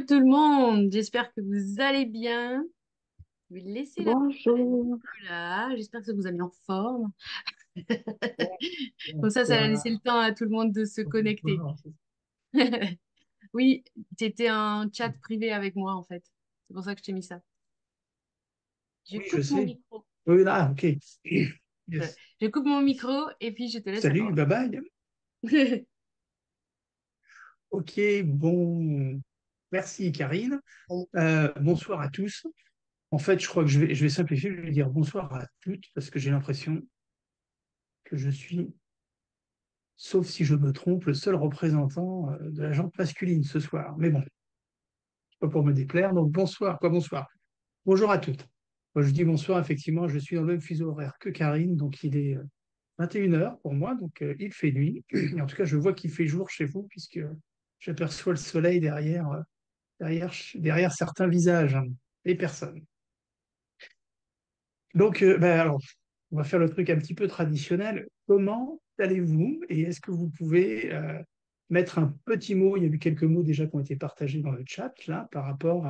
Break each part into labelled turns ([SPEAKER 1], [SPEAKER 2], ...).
[SPEAKER 1] tout le monde, j'espère que vous allez bien. Je vais laisser la place à
[SPEAKER 2] Bonjour.
[SPEAKER 1] Nicolas. J'espère que vous avez mis en forme. Comme ça va laisser le
[SPEAKER 2] Bonsoir.
[SPEAKER 1] temps à tout le monde de se connecter.
[SPEAKER 2] Bonsoir.
[SPEAKER 1] Oui, tu étais en chat privé avec moi en fait. C'est pour ça que je t'ai mis ça. Je
[SPEAKER 2] Oui, je
[SPEAKER 1] coupe mon
[SPEAKER 2] sais.
[SPEAKER 1] micro.
[SPEAKER 2] Oui, là, ok.
[SPEAKER 1] Voilà.
[SPEAKER 2] Yes.
[SPEAKER 1] Je coupe mon micro et puis je te laisse la
[SPEAKER 2] Salut,
[SPEAKER 1] parole.
[SPEAKER 2] bye bye. Ok, bon. Merci, Karine. Bonsoir à tous. En fait, je crois que je vais simplifier. Je vais dire bonsoir à toutes parce que j'ai l'impression que je suis, sauf si je me trompe, le seul représentant de la gente masculine ce soir. Mais bon, c'est pas pour me déplaire. Donc, bonsoir, quoi, bonsoir. Bonjour à toutes. Moi, je dis bonsoir, effectivement, je suis dans le même fuseau horaire que Karine, donc il est 21 heures pour moi, donc il fait nuit. Et en tout cas, je vois qu'il fait jour chez vous, puisque j'aperçois le soleil derrière certains visages et personnes. Donc, alors, on va faire le truc un petit peu traditionnel. Comment allez-vous et est-ce que vous pouvez mettre un petit mot, il y a eu quelques mots déjà qui ont été partagés dans le chat, là, par rapport,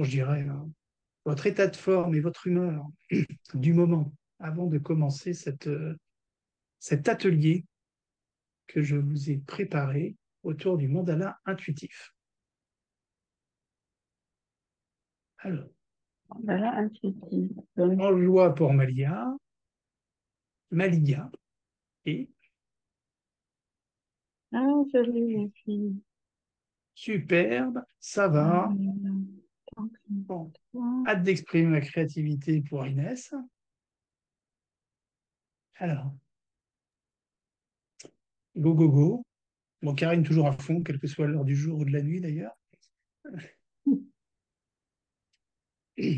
[SPEAKER 2] je dirais, à votre état de forme et votre humeur du moment avant de commencer cet atelier que je vous ai préparé autour du mandala intuitif. Alors, Voilà, intuitif.
[SPEAKER 1] Oui.
[SPEAKER 2] en joie pour Malia et Ah, salut les filles.
[SPEAKER 1] superbe, ça va.
[SPEAKER 2] Tant que
[SPEAKER 1] Bon,
[SPEAKER 2] toi.
[SPEAKER 1] hâte d'exprimer ma créativité pour Inès. Alors, go, go, go. Bon, Karine toujours à fond, quelle que soit l'heure du jour ou de la nuit d'ailleurs.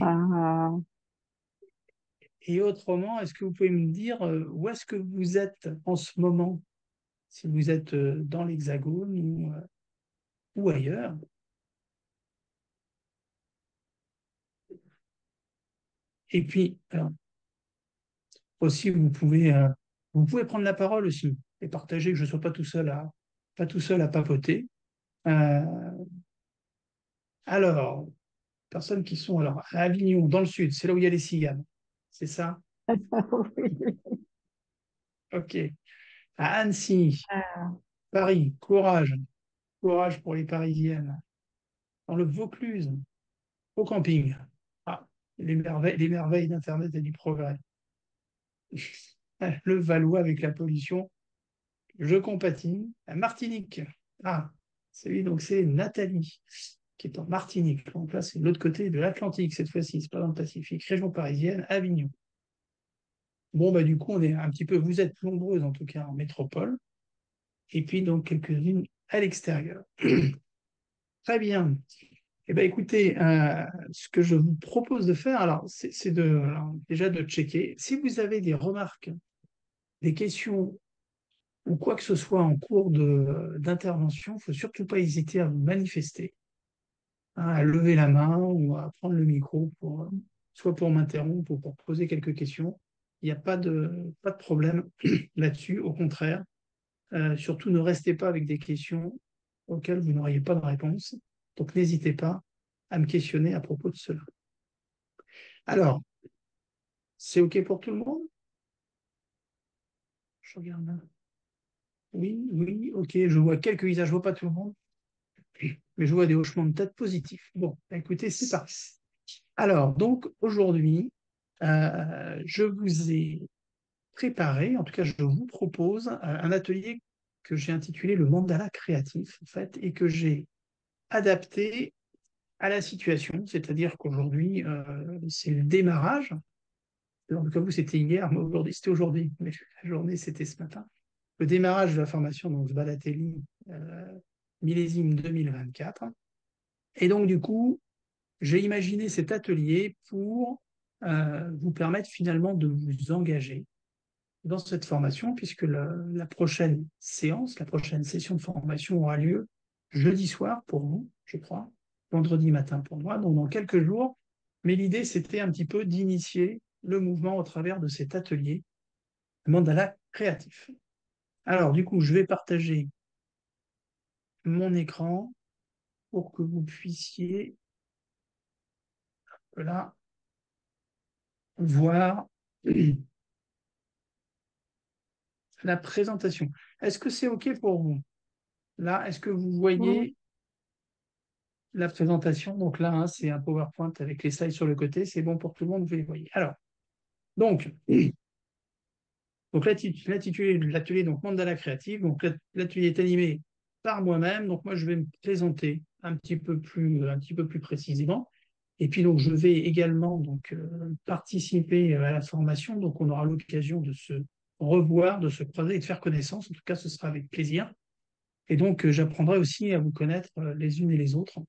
[SPEAKER 2] Ah,
[SPEAKER 1] Et autrement, est-ce que vous pouvez me dire où est-ce que vous êtes en ce moment, si vous êtes dans l'Hexagone ou ailleurs? Et puis, alors, aussi, vous pouvez prendre la parole aussi et partager, que je ne sois pas tout seul à papoter. Euh, alors, personnes qui sont alors à Avignon, dans le sud, c'est là où il y a les ciganes. C'est ça?
[SPEAKER 2] oui.
[SPEAKER 1] OK. À Annecy,
[SPEAKER 2] Ah,
[SPEAKER 1] Paris, courage. Courage pour les Parisiennes. Dans le Vaucluse, au camping. Ah, les merveilles d'Internet et du progrès. Le Valois avec la pollution, je compatis. À Martinique. Ah, c'est lui, donc c'est Nathalie, qui est en Martinique. Donc là, c'est de l'autre côté de l'Atlantique cette fois-ci, c'est pas dans le Pacifique. Région parisienne, Avignon. Bon, bah du coup, on est un petit peu, vous êtes nombreuses en tout cas en métropole, et puis donc quelques-unes à l'extérieur. Très bien. Eh bien, écoutez, ce que je vous propose de faire, alors, c'est alors, déjà de checker. Si vous avez des remarques, des questions ou quoi que ce soit en cours d'intervention, il ne faut surtout pas hésiter à vous manifester, hein, à lever la main ou à prendre le micro soit pour m'interrompre ou pour poser quelques questions. Il n'y a pas de problème là-dessus. Au contraire, surtout ne restez pas avec des questions auxquelles vous n'auriez pas de réponse. Donc, n'hésitez pas à me questionner à propos de cela. Alors, c'est OK pour tout le monde? Je regarde là. Oui, oui, OK. Je vois quelques visages, je vois pas tout le monde, mais je vois des hochements de tête positifs. Bon, bah, écoutez, c'est parti. Alors, donc, aujourd'hui, je vous ai préparé, en tout cas, je vous propose un atelier que j'ai intitulé le mandala créatif, en fait, et que j'ai adapté à la situation, c'est-à-dire qu'aujourd'hui, c'est le démarrage. Alors, comme vous, c'était hier, mais aujourd'hui, c'était aujourd'hui, mais la journée, c'était ce matin. Le démarrage de la formation, donc Sbadatelli, millésime 2024. Et donc, du coup, j'ai imaginé cet atelier pour vous permettre finalement de vous engager dans cette formation, puisque la prochaine séance, la prochaine session de formation aura lieu jeudi soir pour vous, je crois, vendredi matin pour moi, donc dans quelques jours. Mais l'idée, c'était un petit peu d'initier le mouvement au travers de cet atelier mandala créatif. Alors, du coup, je vais partager mon écran pour que vous puissiez là voir la présentation. Est-ce que c'est OK pour vous? Là, est-ce que vous
[SPEAKER 2] Mhm.
[SPEAKER 1] voyez la présentation? Donc là, hein, c'est un PowerPoint avec les slides sur le côté. C'est bon pour tout le monde, vous les voyez. Alors, donc, donc l'atelier donc Mandala Créative. Donc l'atelier est animé par moi-même. Donc moi, je vais me présenter un petit peu plus précisément. Et puis donc, je vais également donc participer à la formation. Donc on aura l'occasion de se revoir, de se croiser et de faire connaissance. En tout cas, ce sera avec plaisir. Et donc, j'apprendrai aussi à vous connaître les unes et les autres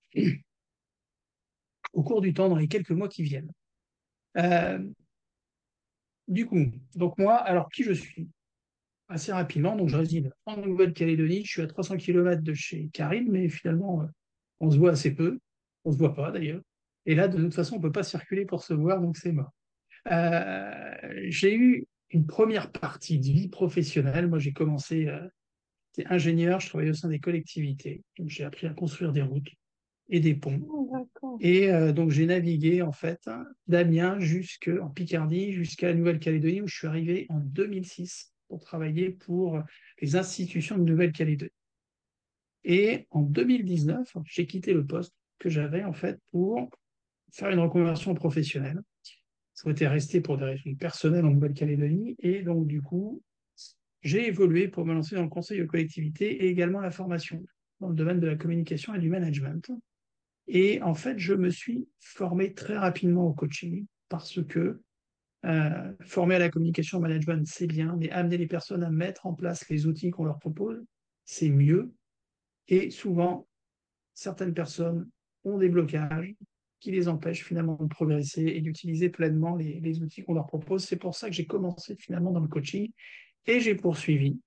[SPEAKER 1] au cours du temps, dans les quelques mois qui viennent. Euh, du coup, donc moi, alors qui je suis? Assez rapidement, donc je réside en Nouvelle-Calédonie, je suis à 300 km de chez Karine, mais finalement, on se voit assez peu, on se voit pas d'ailleurs. Et là, de toute façon, on peut pas circuler pour se voir, donc c'est mort. J'ai eu une première partie de vie professionnelle. Moi, j'ai commencé, j'étais ingénieur, je travaillais au sein des collectivités, donc j'ai appris à construire des routes et des ponts.
[SPEAKER 2] D'accord.
[SPEAKER 1] Et donc j'ai navigué en fait d'Amiens jusqu'en Picardie, jusqu'à la Nouvelle-Calédonie, où je suis arrivé en 2006 pour travailler pour les institutions de Nouvelle-Calédonie. Et en 2019, j'ai quitté le poste que j'avais en fait pour faire une reconversion professionnelle. Je souhaitais rester pour des raisons personnelles en Nouvelle-Calédonie. Et donc du coup, j'ai évolué pour me lancer dans le conseil aux collectivités et également la formation dans le domaine de la communication et du management. Et en fait, je me suis formé très rapidement au coaching parce que former à la communication au management, c'est bien, mais amener les personnes à mettre en place les outils qu'on leur propose, c'est mieux. Et souvent, certaines personnes ont des blocages qui les empêchent finalement de progresser et d'utiliser pleinement les outils qu'on leur propose. C'est pour ça que j'ai commencé finalement dans le coaching et j'ai poursuivi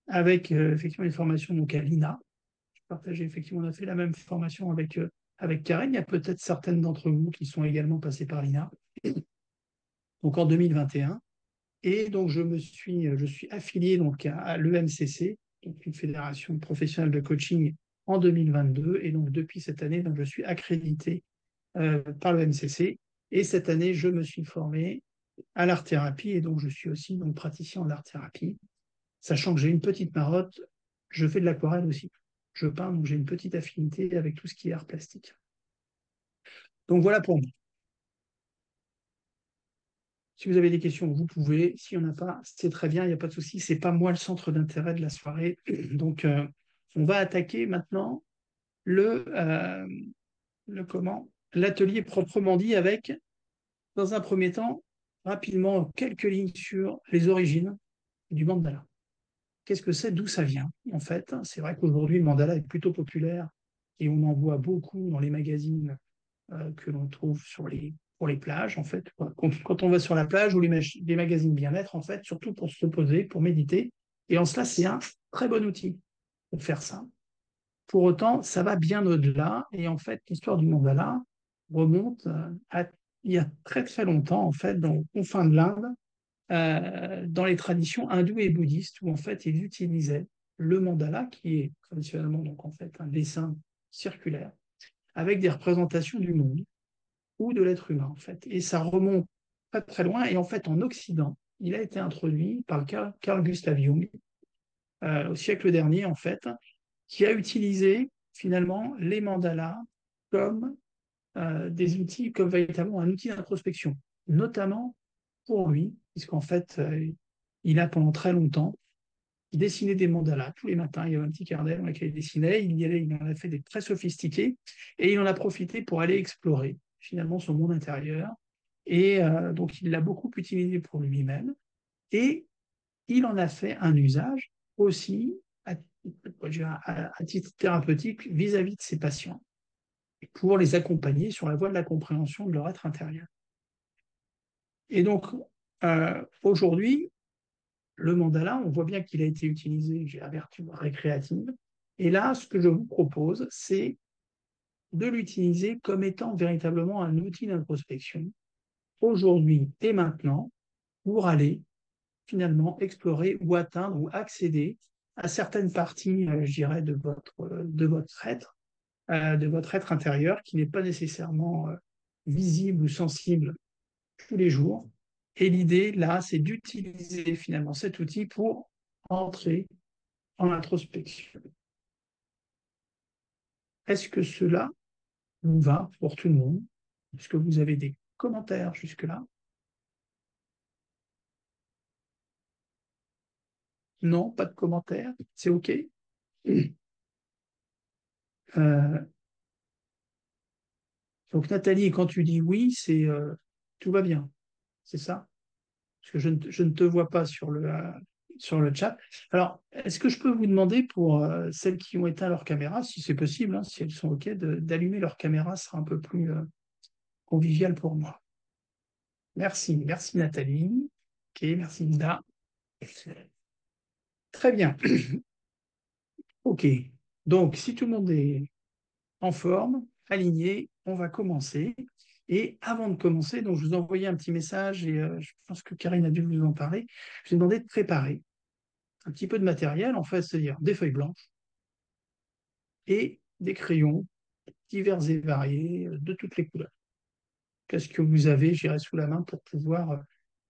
[SPEAKER 1] avec effectivement une formation donc à l'INA. Partager. Effectivement, on a fait la même formation avec Karen. Il y a peut-être certaines d'entre vous qui sont également passées par l'INA, donc en 2021. Et donc, je suis affilié donc à l'EMCC, donc une fédération professionnelle de coaching en 2022. Et donc, depuis cette année, donc, je suis accrédité par l'EMCC. Et cette année, je me suis formé à l'art-thérapie. Et donc, je suis aussi donc, praticien en art-thérapie. Sachant que j'ai une petite marotte, je fais de l'aquarelle aussi. Je peins, donc j'ai une petite affinité avec tout ce qui est art plastique. Donc voilà pour moi. Si vous avez des questions, vous pouvez. S'il n'y en a pas, c'est très bien, il n'y a pas de souci. Ce n'est pas moi le centre d'intérêt de la soirée. Donc on va attaquer maintenant le, le comment l'atelier proprement dit avec, dans un premier temps, rapidement quelques lignes sur les origines du mandala. Qu'est-ce que c'est? D'où ça vient? En fait, c'est vrai qu'aujourd'hui, le mandala est plutôt populaire et on en voit beaucoup dans les magazines que l'on trouve pour les plages, en fait. Quand on va sur la plage ou les magazines bien-être, en fait, surtout pour se poser, pour méditer. Et en cela, c'est un très bon outil pour faire ça. Pour autant, ça va bien au-delà. Et en fait, l'histoire du mandala remonte à il y a très très longtemps, en fait, dans les confins de l'Inde, dans les traditions hindoues et bouddhistes, où en fait, ils utilisaient le mandala, qui est traditionnellement donc en fait un dessin circulaire, avec des représentations du monde ou de l'être humain, en fait. Et ça remonte très très loin. Et en fait, en Occident, il a été introduit par Carl Gustav Jung au siècle dernier, en fait, qui a utilisé finalement les mandalas comme des outils, comme véritablement un outil d'introspection, notamment pour lui, puisqu'en fait, il a pendant très longtemps dessiné des mandalas tous les matins. Il y avait un petit carnet dans lequel il dessinait. Il en a fait des très sophistiqués et il en a profité pour aller explorer finalement son monde intérieur. Et donc, il l'a beaucoup utilisé pour lui-même et il en a fait un usage aussi à titre thérapeutique vis-à-vis de ses patients pour les accompagner sur la voie de la compréhension de leur être intérieur. Et donc, aujourd'hui, le mandala, on voit bien qu'il a été utilisé à vertu récréative. Et là, ce que je vous propose, c'est de l'utiliser comme étant véritablement un outil d'introspection, aujourd'hui et maintenant, pour aller finalement explorer ou atteindre ou accéder à certaines parties, je dirais, de votre être de votre être intérieur qui n'est pas nécessairement visible ou sensible tous les jours. Et l'idée, là, c'est d'utiliser finalement cet outil pour entrer en introspection. Est-ce que cela vous va pour tout le monde? Est-ce que vous avez des commentaires jusque-là? Non, pas de commentaires, c'est OK. Euh, donc Nathalie, quand tu dis oui, c'est tout va bien, c'est ça? Parce que je ne te vois pas sur le chat. Alors, est-ce que je peux vous demander pour celles qui ont éteint leur caméra, si c'est possible, hein, si elles sont OK, d'allumer leur caméra, ce sera un peu plus convivial pour moi. Merci, merci Nathalie. OK, merci Linda. Très bien. OK. Donc, si tout le monde est en forme, aligné, on va commencer. Et avant de commencer, donc je vous ai envoyé un petit message et je pense que Karine a dû vous en parler. Je vous ai demandé de préparer un petit peu de matériel, en fait, c'est-à-dire des feuilles blanches et des crayons divers et variés de toutes les couleurs. Qu'est-ce que vous avez, j'irai sous la main pour pouvoir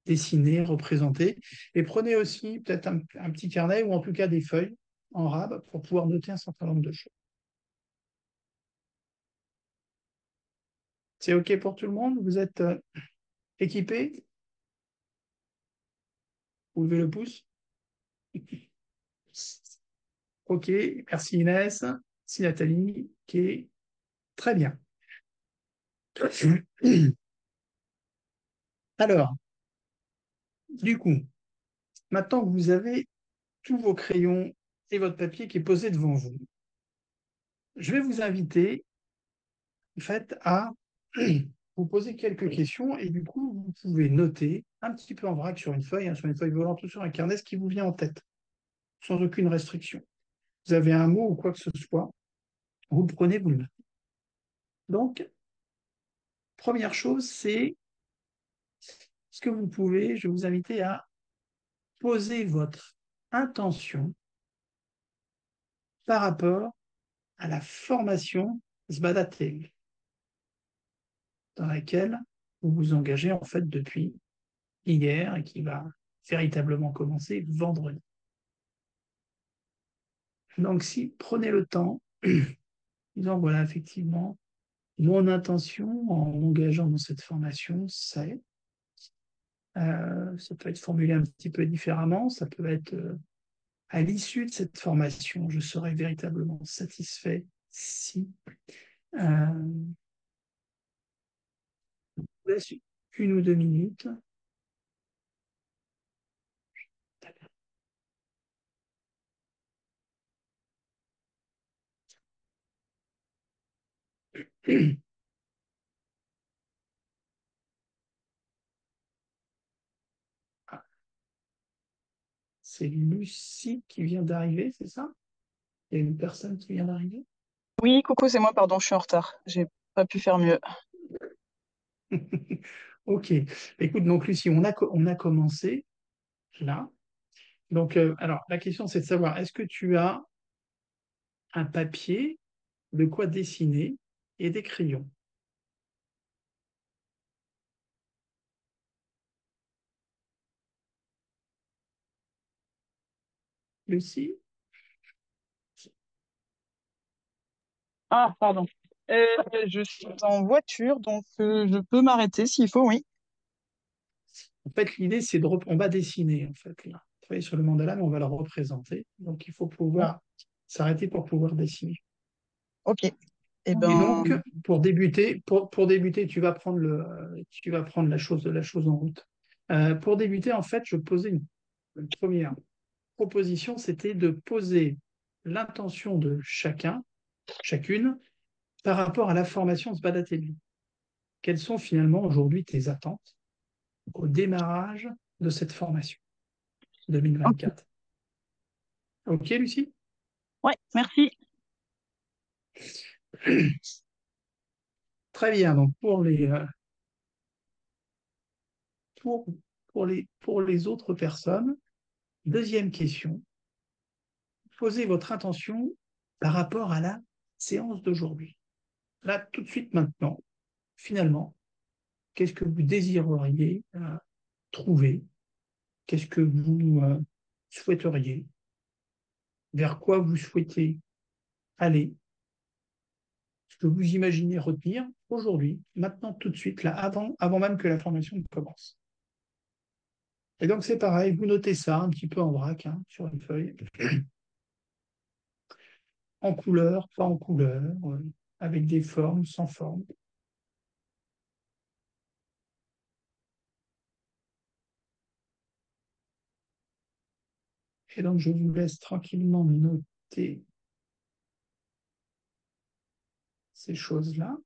[SPEAKER 1] dessiner, représenter. Et prenez aussi peut-être un petit carnet ou en tout cas des feuilles en rab pour pouvoir noter un certain nombre de choses. C'est OK pour tout le monde? Vous êtes équipés? Vous levez le pouce? OK, merci Inès, merci Nathalie, OK, très bien. Alors, du coup, maintenant que vous avez tous vos crayons et votre papier qui est posé devant vous, je vais vous inviter en fait, à vous poser quelques questions et du coup, vous pouvez noter un petit peu en vrac sur une feuille volante ou sur un carnet, ce qui vous vient en tête, sans aucune restriction. Vous avez un mot ou quoi que ce soit, vous le prenez, vous le notez. Donc, première chose, c'est ce que vous pouvez, je vais vous inviter à poser votre intention par rapport à la formation Sbadatel, dans laquelle vous vous engagez en fait depuis hier et qui va véritablement commencer vendredi. Donc, si prenez le temps, disant voilà, effectivement, mon intention en m'engageant dans cette formation, c'est, ça peut être formulé un petit peu différemment, ça peut être à l'issue de cette formation, je serai véritablement satisfait si euh, je laisse 1 ou 2 minutes. C'est Lucie qui vient d'arriver, c'est ça? Il y a une personne qui vient d'arriver?
[SPEAKER 3] Oui, coucou, c'est moi, pardon, je suis en retard. J'ai pas pu faire mieux.
[SPEAKER 1] Ok. Écoute, donc Lucie, on a commencé là. Donc, alors, la question, c'est de savoir, est-ce que tu as un papier, de quoi dessiner et des crayons? Lucie?
[SPEAKER 3] Ah, pardon. Euh, je suis en voiture, donc je peux m'arrêter s'il faut, oui.
[SPEAKER 1] En fait, l'idée, c'est on va dessiner, en fait, là. Travailler sur le mandala, mais on va le représenter. Donc, il faut
[SPEAKER 3] Ouais.
[SPEAKER 1] pouvoir s'arrêter pour pouvoir dessiner.
[SPEAKER 3] Ok. Eh
[SPEAKER 1] Et
[SPEAKER 3] ben,
[SPEAKER 1] donc, pour débuter, tu vas prendre la chose en route. Pour débuter, en fait, je posais une première proposition, c'était de poser l'intention de chacun, chacune, par rapport à la formation Sbadatel. Quelles sont finalement aujourd'hui tes attentes au démarrage de cette formation
[SPEAKER 3] ok.
[SPEAKER 1] 2024? Ok, Lucie?
[SPEAKER 3] Ouais, merci.
[SPEAKER 1] Très bien. Donc, pour, pour les autres personnes, deuxième question, posez votre intention par rapport à la séance d'aujourd'hui. Là, tout de suite maintenant, finalement, qu'est-ce que vous désireriez trouver? Qu'est-ce que vous souhaiteriez? Vers quoi vous souhaitez aller? Ce que vous imaginez retenir aujourd'hui, maintenant, tout de suite, là, avant même que la formation ne commence. Et donc, c'est pareil, vous notez ça un petit peu en vrac, hein, sur une feuille, en couleur, pas en couleur, avec des formes, sans forme. Et donc, je vous laisse tranquillement noter ces choses-là.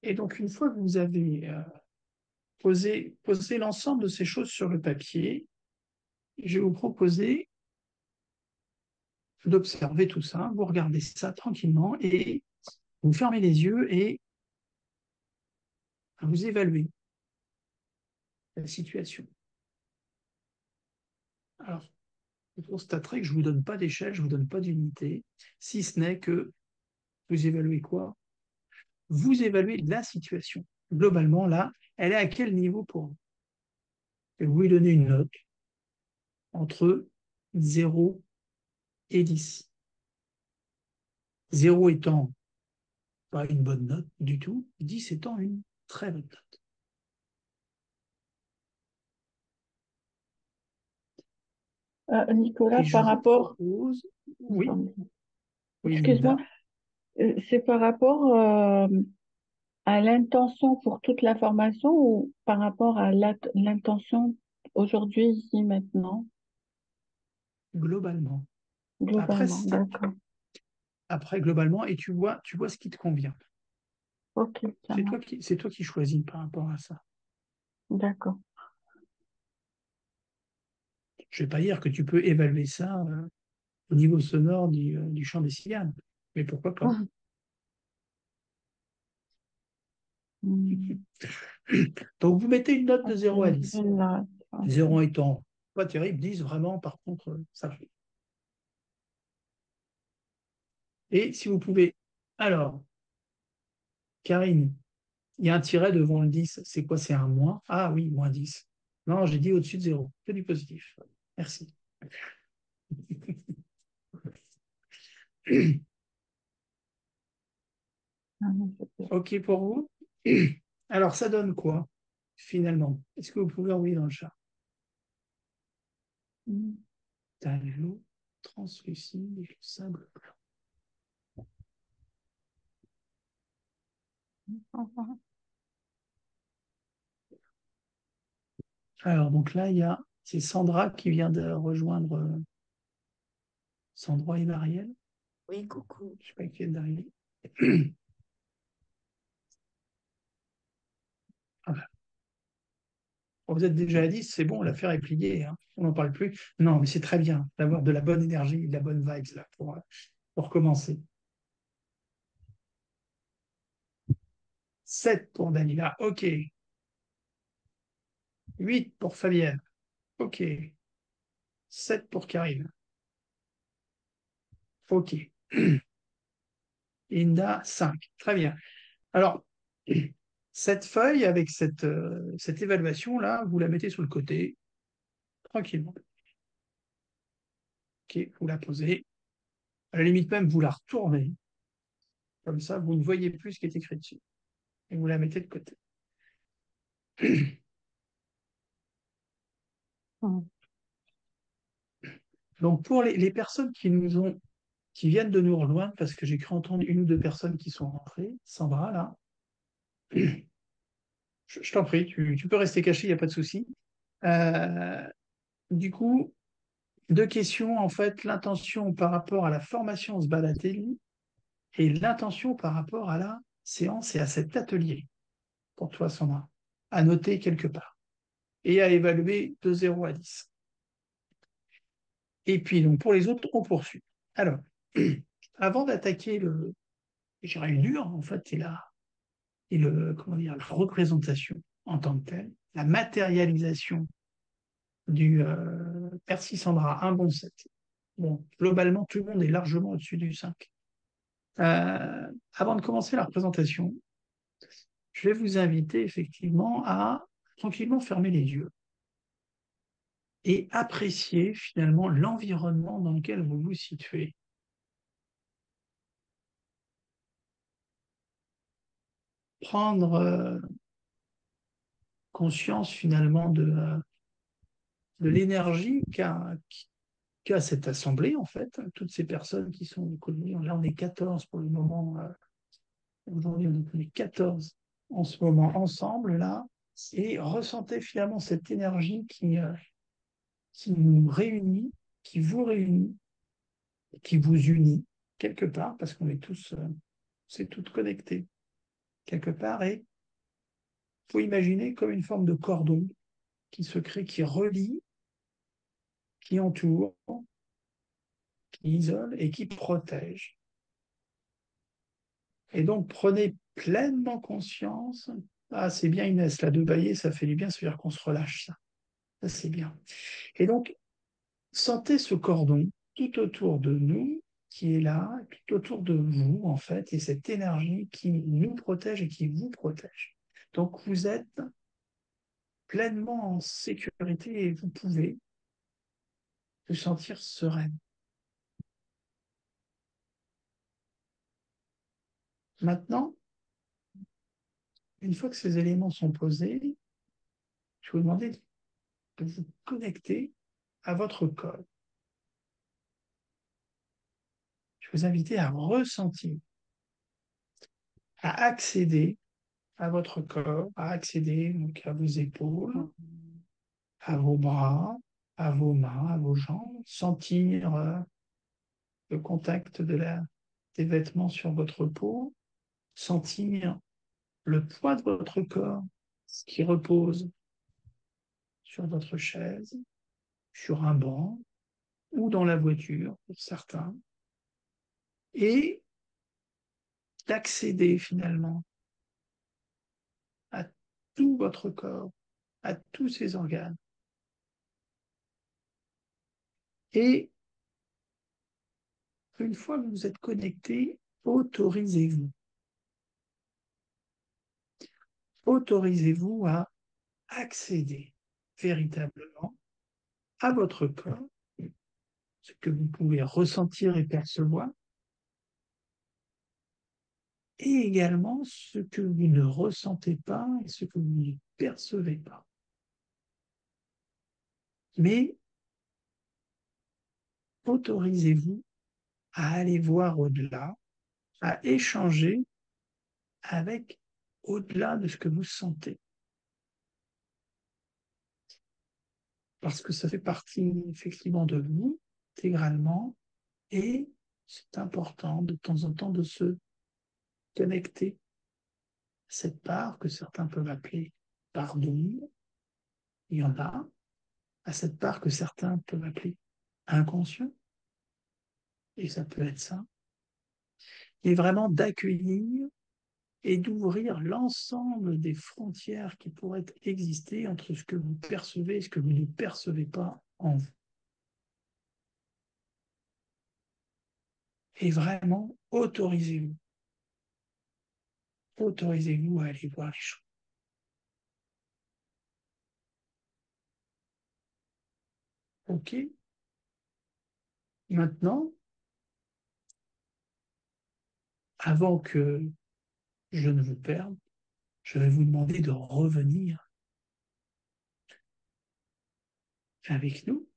[SPEAKER 1] Et donc, une fois que vous avez posé l'ensemble de ces choses sur le papier, je vais vous proposer d'observer tout ça, vous regardez ça tranquillement et vous fermez les yeux et vous évaluez la situation. Alors, vous constaterez que je ne vous donne pas d'échelle, je ne vous donne pas d'unité, si ce n'est que vous évaluez quoi? Vous évaluez la situation. Globalement, là, elle est à quel niveau pour vous? Et vous lui donnez une note entre 0 et 10. 0 étant pas une bonne note du tout, 10 étant une très bonne note.
[SPEAKER 4] Nicolas,
[SPEAKER 1] Et je
[SPEAKER 4] par
[SPEAKER 1] vous
[SPEAKER 4] rapport,
[SPEAKER 1] propose... Oui, oui,
[SPEAKER 4] excuse-moi,
[SPEAKER 1] Linda.
[SPEAKER 4] c'est par rapport à l'intention pour toute la formation ou par rapport à l'intention aujourd'hui, ici, maintenant,
[SPEAKER 1] Globalement. Après,
[SPEAKER 4] globalement, d'accord.
[SPEAKER 1] globalement, et tu vois ce qui te convient.
[SPEAKER 4] Ok, ça marche,
[SPEAKER 1] C'est toi qui choisis par rapport à ça.
[SPEAKER 4] d'accord.
[SPEAKER 1] Je ne vais pas dire que tu peux évaluer ça au niveau sonore du chant des cigales, mais pourquoi pas?
[SPEAKER 4] Hmm.
[SPEAKER 1] Donc, vous mettez une note de
[SPEAKER 4] Ok,
[SPEAKER 1] 0 à
[SPEAKER 4] je vais
[SPEAKER 1] 10.
[SPEAKER 4] là. Ok.
[SPEAKER 1] 0 étant pas terrible, 10 vraiment, par contre, ça fait. Et si vous pouvez... Alors, Karine, il y a un tiret devant le 10. C'est quoi? C'est un moins? Ah oui, moins 10. Non, j'ai dit au-dessus de 0. C'est du positif. Merci.
[SPEAKER 4] Ah, non, je peux.
[SPEAKER 1] OK pour vous? Alors, ça donne quoi, finalement? Est-ce que vous pouvez envoyer dans le chat?
[SPEAKER 4] Hmm.
[SPEAKER 1] T'as l'eau translucide et le sable blanc. Alors, donc là, c'est Sandra qui vient de rejoindre Sandra et Marielle.
[SPEAKER 2] Oui, coucou.
[SPEAKER 1] Je ne sais pas qui vient d'arriver. Ah bah, vous êtes déjà à 10, c'est bon, l'affaire est pliée, hein. On n'en parle plus. Non, mais c'est très bien d'avoir de la bonne énergie, de la bonne vibe là, pour commencer. 7 pour Dalila, OK. 8 pour Fabienne, OK. 7 pour Karine, OK. Linda, 5. Très bien. Alors, cette feuille avec cette évaluation-là, vous la mettez sur le côté, tranquillement. OK, vous la posez. À la limite même, vous la retournez. Comme ça, vous ne voyez plus ce qui est écrit dessus. Et vous la mettez de côté.
[SPEAKER 4] Hmm.
[SPEAKER 1] Donc, pour les personnes qui viennent de nous rejoindre, parce que j'ai cru entendre une ou deux personnes qui sont rentrées, Sandra, là, je t'en prie, tu peux rester caché, il n'y a pas de souci. Euh, du coup, deux questions, en fait, l'intention par rapport à la formation Sbadateli et l'intention par rapport à la séance et à cet atelier, pour toi, Sandra, à noter quelque part et à évaluer de 0 à 10. Et puis, donc, pour les autres, on poursuit. Alors, avant d'attaquer le dur, en fait, c'est là. comment dire, la représentation en tant que telle, la matérialisation du merci Sandra, un bon 7. Bon, globalement, tout le monde est largement au-dessus du 5. Avant de commencer la représentation, je vais vous inviter effectivement à tranquillement fermer les yeux et apprécier finalement l'environnement dans lequel vous vous situez. Prendre conscience finalement de l'énergie qu'a cette assemblée, en fait, toutes ces personnes qui sont connues. Là, on est 14 pour le moment. Aujourd'hui, on est 14 en ce moment ensemble, là, et ressentez finalement cette énergie qui nous réunit, qui vous réunit, qui vous unit quelque part, parce qu'on est tous, c'est toutes connecté quelque part, et il faut imaginer comme une forme de cordon qui se crée, qui relie, qui entoure, qui isole et qui protège. Et donc, prenez pleinement conscience. Ah, c'est bien Inès, là, de bailler, ça fait du bien, ça veut dire qu'on se relâche, ça. Ça, c'est bien. Et donc, sentez ce cordon tout autour de nous, qui est là, tout autour de vous, en fait, et cette énergie qui nous protège et qui vous protège. Donc, vous êtes pleinement en sécurité et vous pouvez vous sentir sereine. Maintenant, une fois que ces éléments sont posés, je vais vous demander de vous connecter à votre corps. Je vous invite à ressentir, à accéder à votre corps, à accéder donc à vos épaules, à vos bras, à vos mains, à vos jambes, sentir le contact des vêtements sur votre peau, sentir le poids de votre corps qui repose sur votre chaise, sur un banc ou dans la voiture pour certains, et d'accéder finalement à tout votre corps, à tous ses organes. Et une fois que vous êtes connecté, autorisez-vous. Autorisez-vous à accéder véritablement à votre corps, ce que vous pouvez ressentir et percevoir, et également ce que vous ne ressentez pas et ce que vous ne percevez pas. Mais autorisez-vous à aller voir au-delà, à échanger avec au-delà de ce que vous sentez. Parce que ça fait partie effectivement de vous, intégralement, et c'est important de temps en temps de se connecter à cette part que certains peuvent appeler pardon, il y en a, à cette part que certains peuvent appeler inconscient, et ça peut être ça, et vraiment d'accueillir et d'ouvrir l'ensemble des frontières qui pourraient exister entre ce que vous percevez et ce que vous ne percevez pas en vous. Et vraiment, autorisez-vous. Autorisez-vous à aller voir les choses. OK? Maintenant, avant que je ne vous perde, je vais vous demander de revenir avec nous,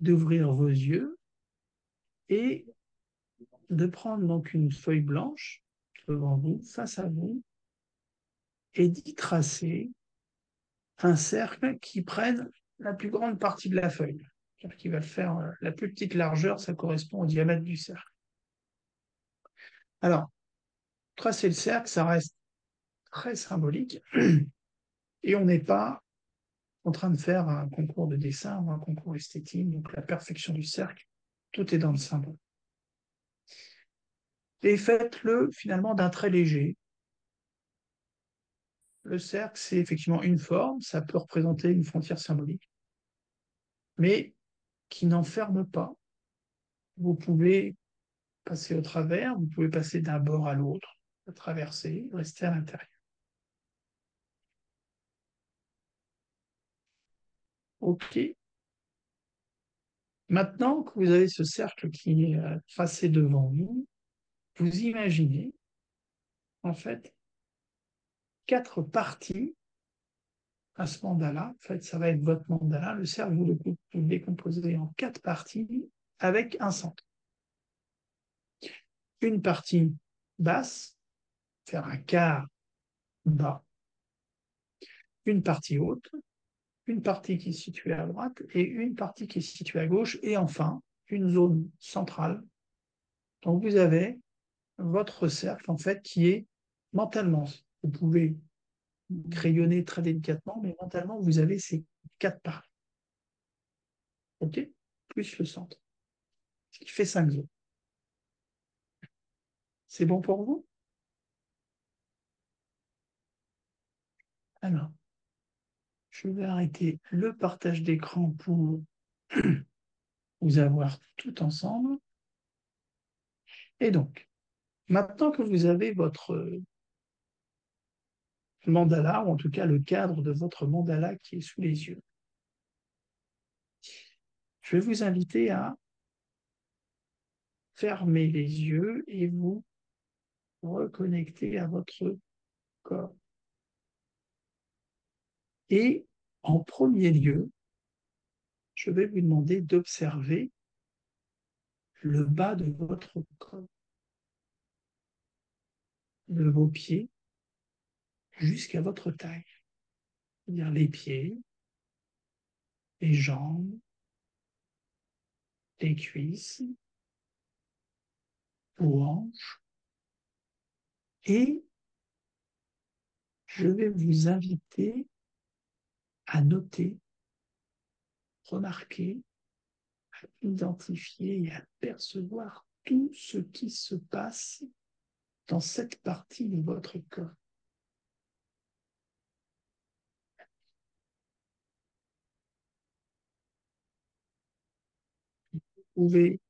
[SPEAKER 1] d'ouvrir vos yeux et de prendre donc une feuille blanche devant vous, face à vous, et d'y tracer un cercle qui prenne la plus grande partie de la feuille. C'est-à-dire qu'il va faire la plus petite largeur, ça correspond au diamètre du cercle. Alors, tracer le cercle, ça reste très symbolique, et on n'est pas en train de faire un concours de dessin ou un concours esthétique, donc la perfection du cercle, tout est dans le symbole. et faites-le finalement d'un trait léger. Le cercle, c'est effectivement une forme, ça peut représenter une frontière symbolique, mais qui n'enferme pas. Vous pouvez passer au travers, vous pouvez passer d'un bord à l'autre, traverser, rester à l'intérieur. OK. Maintenant que vous avez ce cercle qui est tracé devant vous, vous imaginez en fait 4 parties à ce mandala. En fait, ça va être votre mandala. Le cercle, vous le décomposez en 4 parties avec un centre. Une partie basse, faire un quart bas. Une partie haute, une partie qui est située à droite et une partie qui est située à gauche. Et enfin, une zone centrale. Donc vous avez votre cercle en fait qui est mentalement. Vous pouvez crayonner très délicatement, mais mentalement, vous avez ces 4 parties. OK? Plus le centre. Ce qui fait 5 zones. C'est bon pour vous? Alors, je vais arrêter le partage d'écran pour vous avoir tout ensemble. Et donc, maintenant que vous avez votre mandala, ou en tout cas le cadre de votre mandala qui est sous les yeux, je vais vous inviter à fermer les yeux et vous reconnecter à votre corps. Et en premier lieu, je vais vous demander d'observer le bas de votre corps, de vos pieds jusqu'à votre taille, c'est-à-dire les pieds, les jambes, les cuisses, vos hanches, et je vais vous inviter à noter, remarquer, à identifier et à percevoir tout ce qui se passe dans cette partie de votre corps. Vous pouvez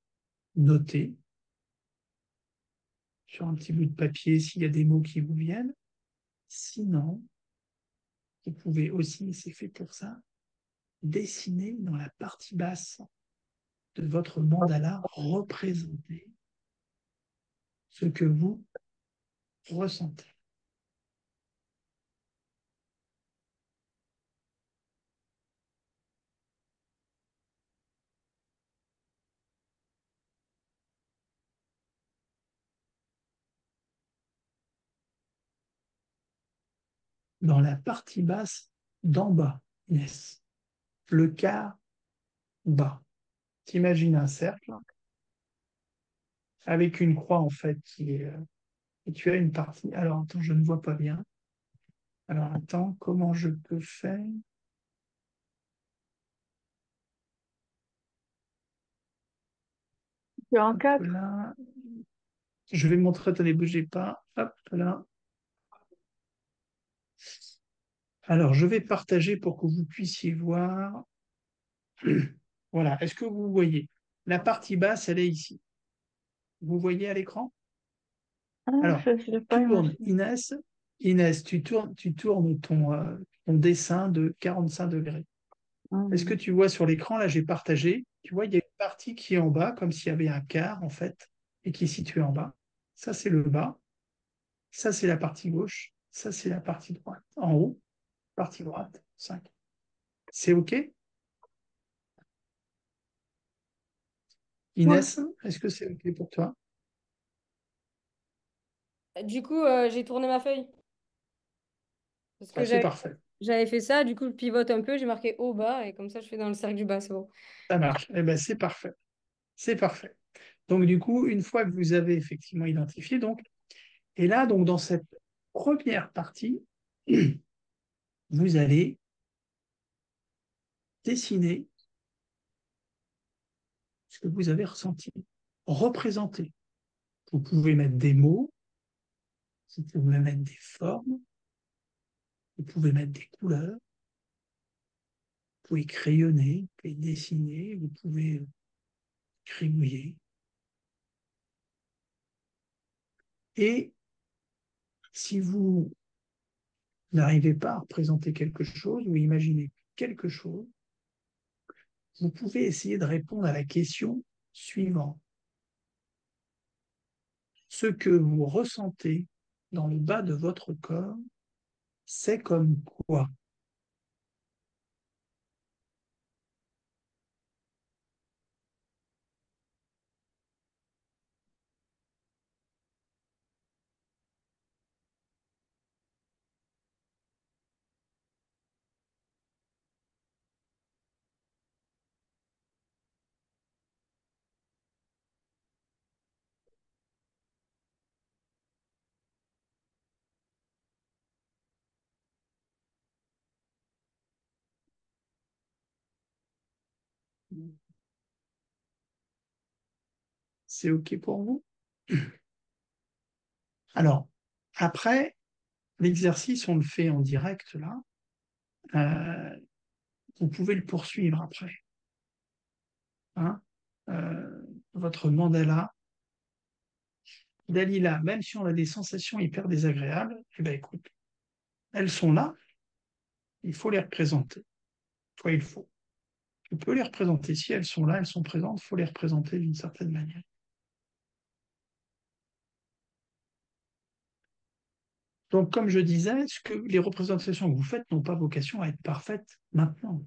[SPEAKER 1] noter sur un petit bout de papier s'il y a des mots qui vous viennent. Sinon, vous pouvez aussi, c'est fait pour ça, dessiner dans la partie basse de votre mandala, représenter ce que vous ressentez. Dans la partie basse d'en bas, yes, le quart bas. T'imagines un cercle avec une croix en fait qui est... et tu as une partie... Alors attends, je ne vois pas bien. Alors attends, comment je peux faire?
[SPEAKER 4] Tu es en
[SPEAKER 1] Hop
[SPEAKER 4] 4.
[SPEAKER 1] là. Je vais montrer, attendez, bougez pas. Hop là. Alors, je vais partager pour que vous puissiez voir. Voilà, est-ce que vous voyez? La partie basse, elle est ici. Vous voyez à l'écran?
[SPEAKER 4] Ah,
[SPEAKER 1] Alors,
[SPEAKER 4] je l'ai pas
[SPEAKER 1] tourne,
[SPEAKER 4] imaginé.
[SPEAKER 1] Inès, tu tournes ton dessin de 45 degrés. Est-ce que
[SPEAKER 4] Mhm.
[SPEAKER 1] tu vois sur l'écran, là, j'ai partagé, tu vois, il y a une partie qui est en bas, comme s'il y avait un quart, en fait, et qui est située en bas. Ça, c'est le bas. Ça, c'est la partie gauche. Ça, c'est la partie droite. En haut, partie droite, 5. C'est OK?
[SPEAKER 4] Ouais.
[SPEAKER 1] Inès, est-ce que c'est OK pour toi?
[SPEAKER 5] Du coup, j'ai tourné ma feuille. Parce que
[SPEAKER 1] Ah, c'est parfait.
[SPEAKER 5] j'avais fait ça, du coup, je pivote un peu, j'ai marqué haut, bas, et comme ça, je fais dans le cercle du bas, c'est bon.
[SPEAKER 1] Ça marche. Eh bien, c'est parfait. C'est parfait. Donc, du coup, une fois que vous avez effectivement identifié, donc, et là, donc, dans cette première partie, vous allez dessiner ce que vous avez ressenti, représenter. Vous pouvez mettre des mots, vous pouvez mettre des formes, vous pouvez mettre des couleurs, vous pouvez crayonner, vous pouvez dessiner, vous pouvez gribouiller. Et si vous n'arrivez pas à représenter quelque chose ou imaginer quelque chose, vous pouvez essayer de répondre à la question suivante. Ce que vous ressentez dans le bas de votre corps, c'est comme quoi? C'est OK pour vous? Alors, après, l'exercice, on le fait en direct là. Vous pouvez le poursuivre après. Hein. Votre mandala, Dalila, même si on a des sensations hyper désagréables, eh ben écoute, elles sont là, il faut les représenter. Toi, il faut. Tu peux les représenter. Si elles sont là, elles sont présentes, il faut les représenter d'une certaine manière. Donc, comme je disais, les représentations que vous faites n'ont pas vocation à être parfaites maintenant.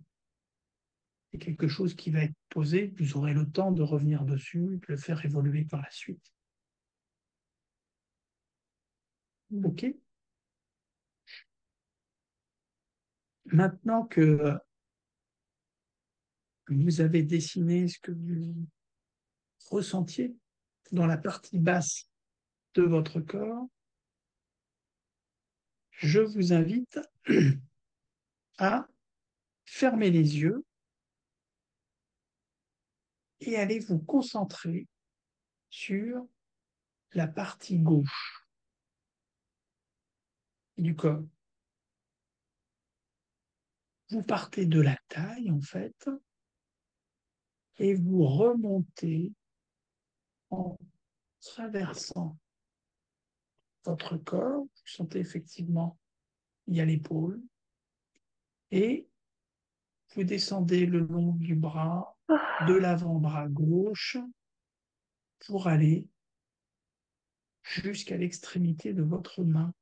[SPEAKER 1] C'est quelque chose qui va être posé, vous aurez le temps de revenir dessus, de le faire évoluer par la suite. OK? Maintenant que vous avez dessiné ce que vous ressentiez dans la partie basse de votre corps, je vous invite à fermer les yeux et aller vous concentrer sur la partie gauche du corps. Vous partez de la taille, en fait, et vous remontez en traversant votre corps. Vous sentez effectivement, il y a l'épaule, et vous descendez le long du bras, de l'avant-bras gauche, pour aller jusqu'à l'extrémité de votre main.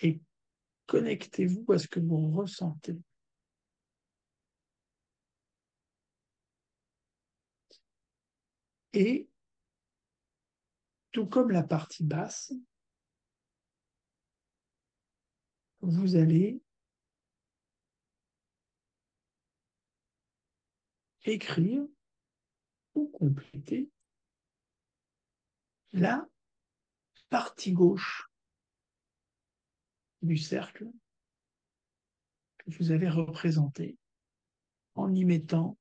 [SPEAKER 1] Et connectez-vous à ce que vous ressentez. Et tout comme la partie basse, vous allez écrire ou compléter la partie gauche du cercle que vous avez représenté en y mettant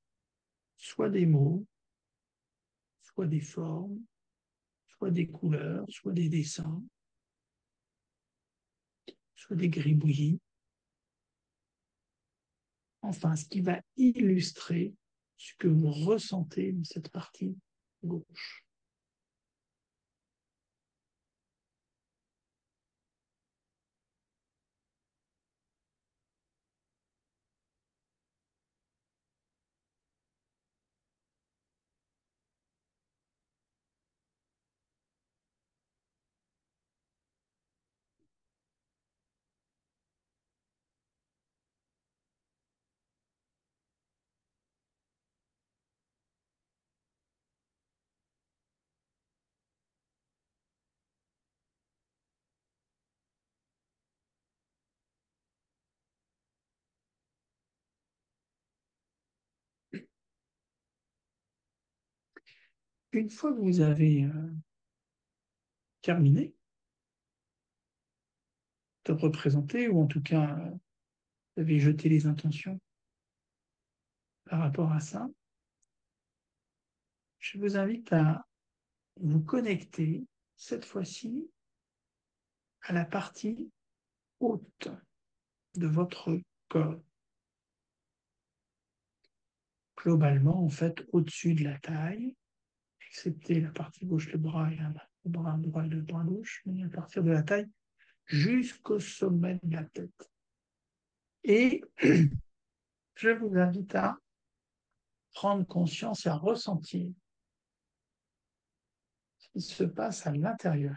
[SPEAKER 1] soit des mots, soit des formes, soit des couleurs, soit des dessins, soit des gribouillis. Enfin, ce qui va illustrer ce que vous ressentez dans cette partie gauche. Une fois que vous avez terminé de représenter, ou en tout cas, vous avez jeté les intentions par rapport à ça, je vous invite à vous connecter cette fois-ci à la partie haute de votre corps. Globalement, en fait, au-dessus de la taille, excepté la partie gauche, le bras et le bras droit et le bras gauche, mais à partir de la taille jusqu'au sommet de la tête. Et je vous invite à prendre conscience et à ressentir ce qui se passe à l'intérieur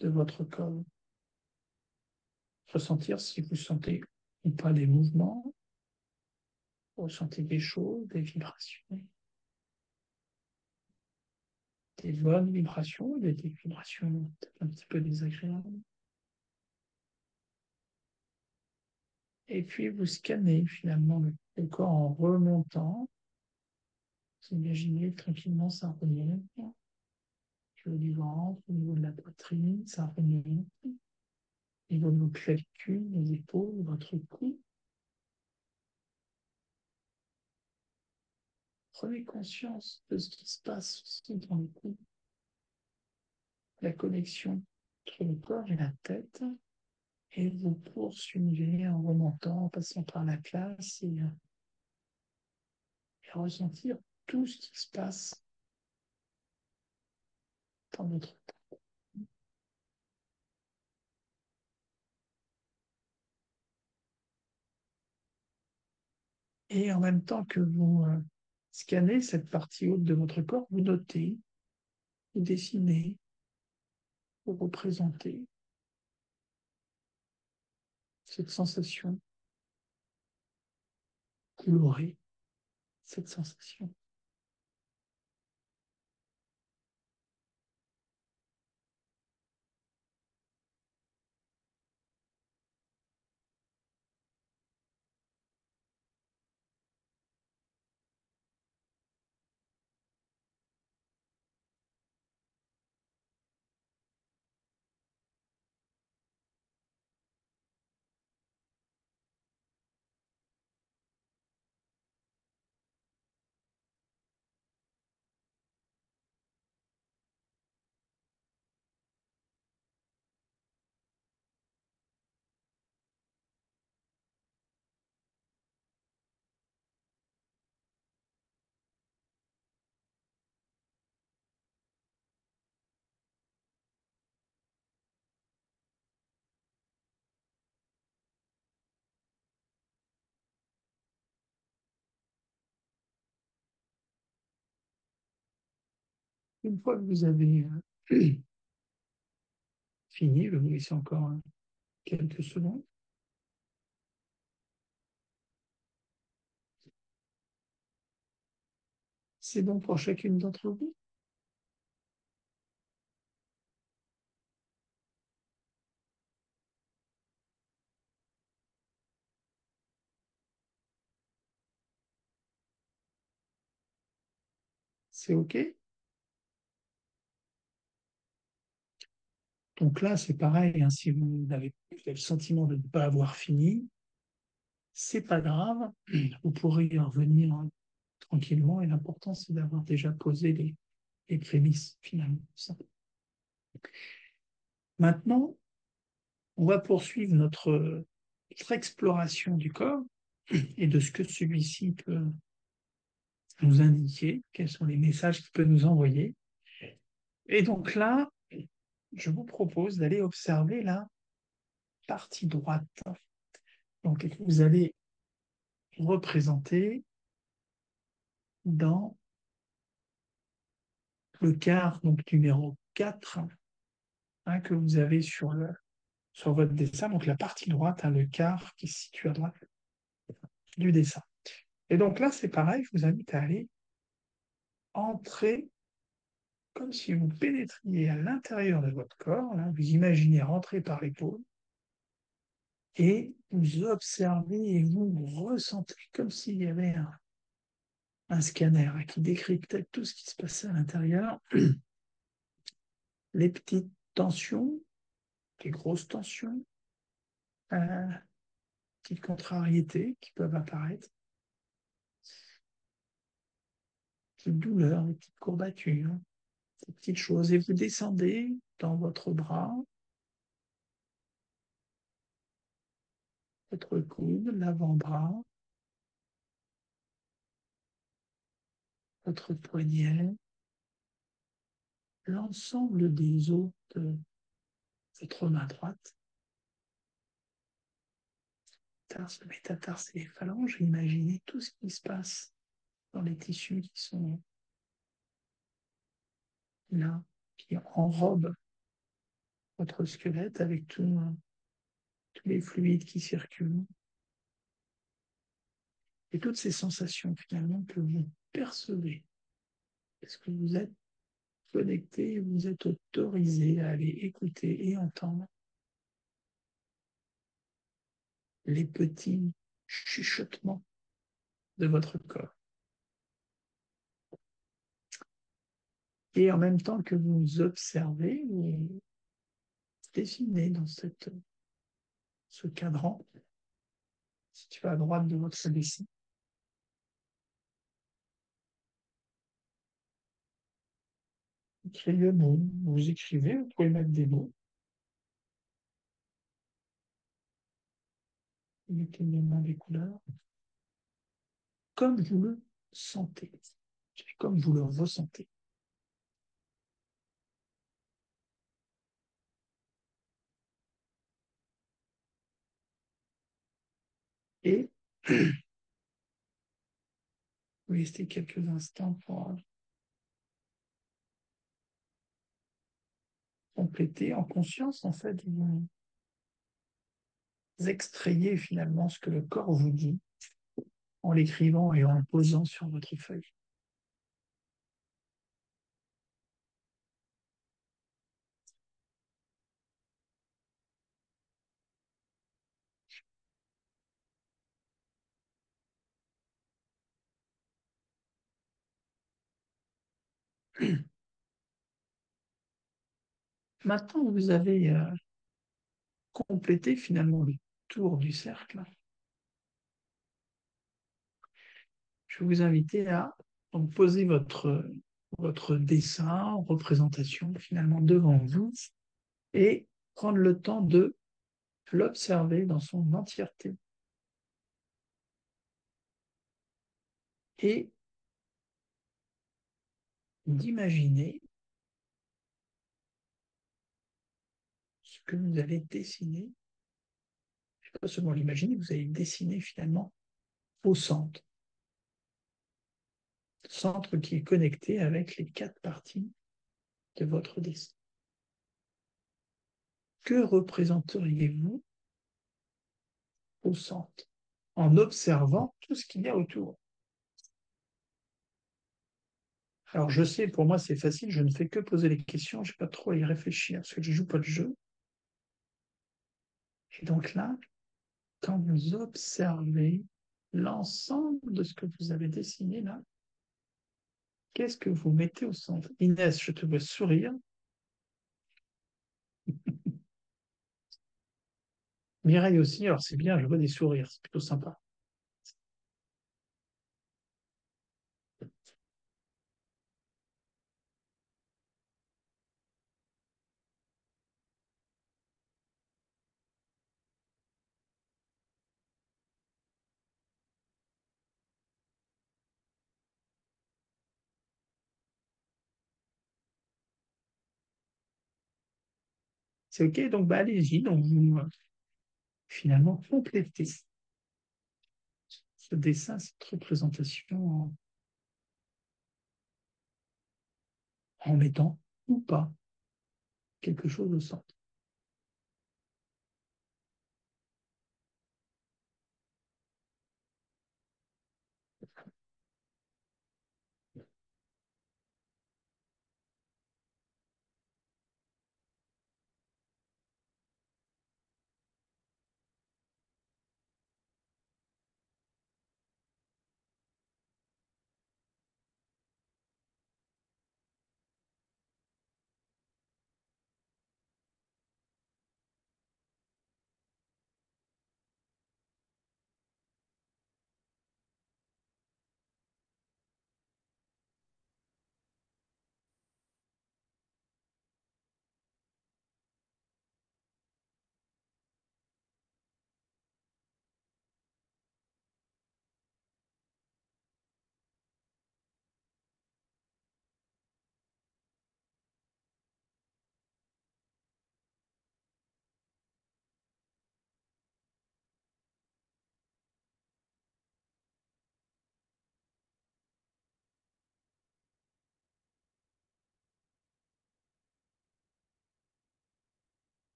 [SPEAKER 1] de votre corps. Ressentir si vous sentez ou pas des mouvements, ressentez des choses, des vibrations, des bonnes vibrations, des vibrations peut-être un petit peu désagréables. Et puis vous scannez finalement le corps en remontant. Vous imaginez tranquillement ça remonte au niveau du ventre, au niveau de la poitrine, ça remonte au niveau de vos clavicules, vos épaules, votre cou. Prenez conscience de ce qui se passe aussi dans le cou, la connexion entre le corps et la tête, et vous poursuivez en remontant, en passant par la classe et ressentir tout ce qui se passe dans votre tête. Et en même temps que vous scannez cette partie haute de votre corps, vous notez, vous dessinez, vous représentez cette sensation, colorée, cette sensation. Une fois que vous avez fini, je vais vous laisser encore quelques secondes. C'est bon pour chacune d'entre vous? C'est OK? Donc là, c'est pareil, hein, si vous avez le sentiment de ne pas avoir fini, c'est pas grave, vous pourrez y revenir tranquillement, et l'important, c'est d'avoir déjà posé les prémices, finalement. Ça. Maintenant, on va poursuivre notre exploration du corps et de ce que celui-ci peut nous indiquer, quels sont les messages qu'il peut nous envoyer. Et donc là, je vous propose d'aller observer la partie droite. Donc, vous allez représenter dans le quart, donc numéro 4, hein, que vous avez sur votre dessin, donc la partie droite, hein, le quart qui se situe à droite du dessin. Et donc là, c'est pareil, je vous invite à aller entrer comme si vous pénétriez à l'intérieur de votre corps. Là, vous imaginez rentrer par l'épaule et vous observez et vous ressentez comme s'il y avait un scanner qui décryptait tout ce qui se passait à l'intérieur, les petites tensions, les grosses tensions, petites contrariétés qui peuvent apparaître. petites douleurs, des petites courbatures, ces petites choses. Et vous descendez dans votre bras, votre coude, l'avant-bras, votre poignet, l'ensemble des os de votre main droite, tarse, métatarse et les phalanges. Imaginez tout ce qui se passe dans les tissus qui sont là, qui enrobent votre squelette avec tous les fluides qui circulent et toutes ces sensations finalement que vous percevez. Est-ce que vous êtes connecté, vous êtes autorisé à aller écouter et entendre les petits chuchotements de votre corps. Et en même temps que vous observez, vous dessinez dans ce cadran, situé à droite de votre dessin, écrivez le mot, vous écrivez, vous pouvez mettre des mots, mettez les mains des couleurs, comme vous le sentez, comme vous le ressentez. Et vous restez quelques instants pour compléter en conscience, en fait, vous extrayez finalement ce que le corps vous dit en l'écrivant et en le posant sur votre feuille. Maintenant, vous avez complété finalement le tour du cercle. Je vais vous inviter à donc, poser votre dessin, représentation finalement devant vous et prendre le temps de l'observer dans son entièreté. Et d'imaginer ce que vous allez dessiner. Pas seulement l'imaginer, vous allez dessiner finalement au centre. Centre qui est connecté avec les 4 parties de votre dessin. Que représenteriez-vous au centre en observant tout ce qu'il y a autour? Alors je sais, pour moi c'est facile, je ne fais que poser les questions, je n'ai pas trop à y réfléchir, parce que je ne joue pas le jeu. Et donc là, quand vous observez l'ensemble de ce que vous avez dessiné là, qu'est-ce que vous mettez au centre? Inès, je te vois sourire. Mireille aussi, alors c'est bien, je vois des sourires, c'est plutôt sympa. C'est OK, donc bah, allez-y, donc vous finalement complétez ce dessin, cette représentation en mettant ou pas quelque chose au centre.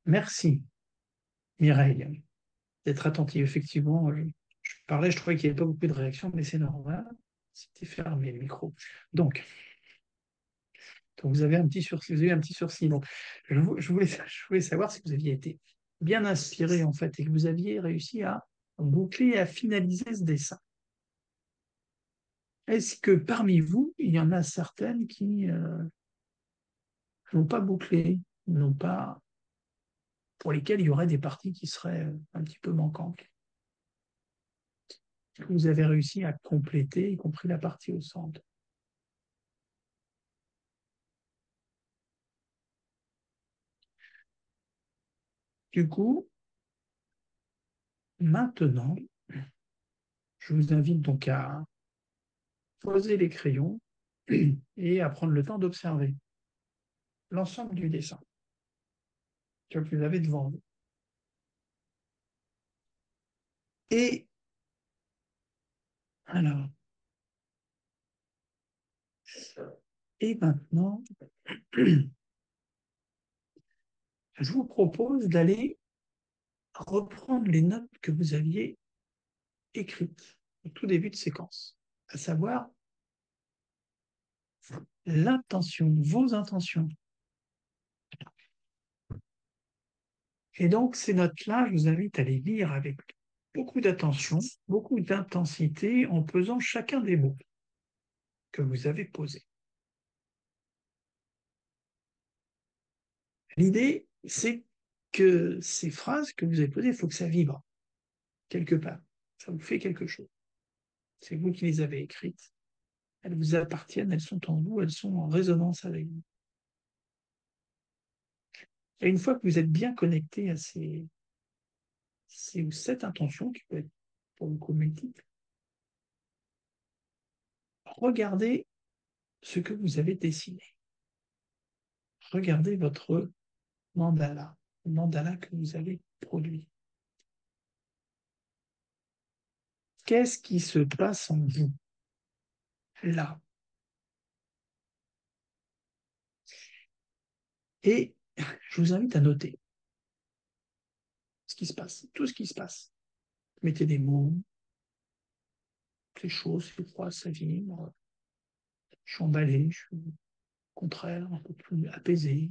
[SPEAKER 1] Merci, Mireille, d'être attentive. Effectivement, je parlais, je trouvais qu'il n'y avait pas beaucoup de réactions, mais c'est normal. C'était fermé le micro. Donc vous avez un petit sourcil. Vous avez un petit sourcil. Donc, je voulais savoir si vous aviez été bien inspiré, en fait, et que vous aviez réussi à boucler et à finaliser ce dessin. Est-ce que parmi vous, il y en a certaines qui n'ont pas bouclé, n'ont pas, pour lesquelles il y aurait des parties qui seraient un petit peu manquantes? Que vous avez réussi à compléter, y compris la partie au centre? Du coup, maintenant, je vous invite donc à poser les crayons et à prendre le temps d'observer l'ensemble du dessin que vous avez devant vous. Et alors, et maintenant, je vous propose d'aller reprendre les notes que vous aviez écrites au tout début de séquence, à savoir l'intention, vos intentions. Et donc, ces notes-là, je vous invite à les lire avec beaucoup d'attention, beaucoup d'intensité, en pesant chacun des mots que vous avez posés. L'idée, c'est que ces phrases que vous avez posées, il faut que ça vibre quelque part. Ça vous fait quelque chose. C'est vous qui les avez écrites. Elles vous appartiennent, elles sont en vous, elles sont en résonance avec vous. Et une fois que vous êtes bien connecté à cette intention, qui peut être pour vous multiple, regardez ce que vous avez dessiné. Regardez votre mandala, le mandala que vous avez produit. Qu'est-ce qui se passe en vous là? Et je vous invite à noter ce qui se passe, tout ce qui se passe. Mettez des mots, les choses, c'est froid, ça vibre. Je suis emballé, je suis au contraire un peu plus apaisé.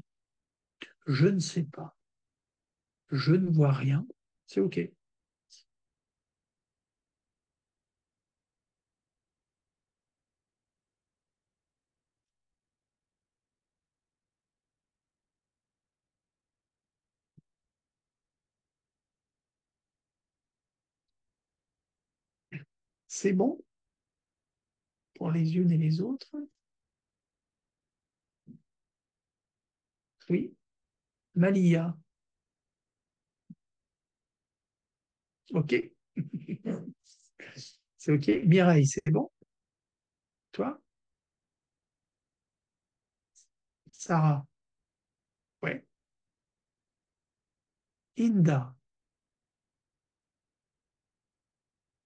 [SPEAKER 1] Je ne sais pas, je ne vois rien, c'est OK. C'est bon pour les unes et les autres? Oui. Malia, OK. C'est OK. Mireille, c'est bon? Toi? Sarah? Ouais. Inda,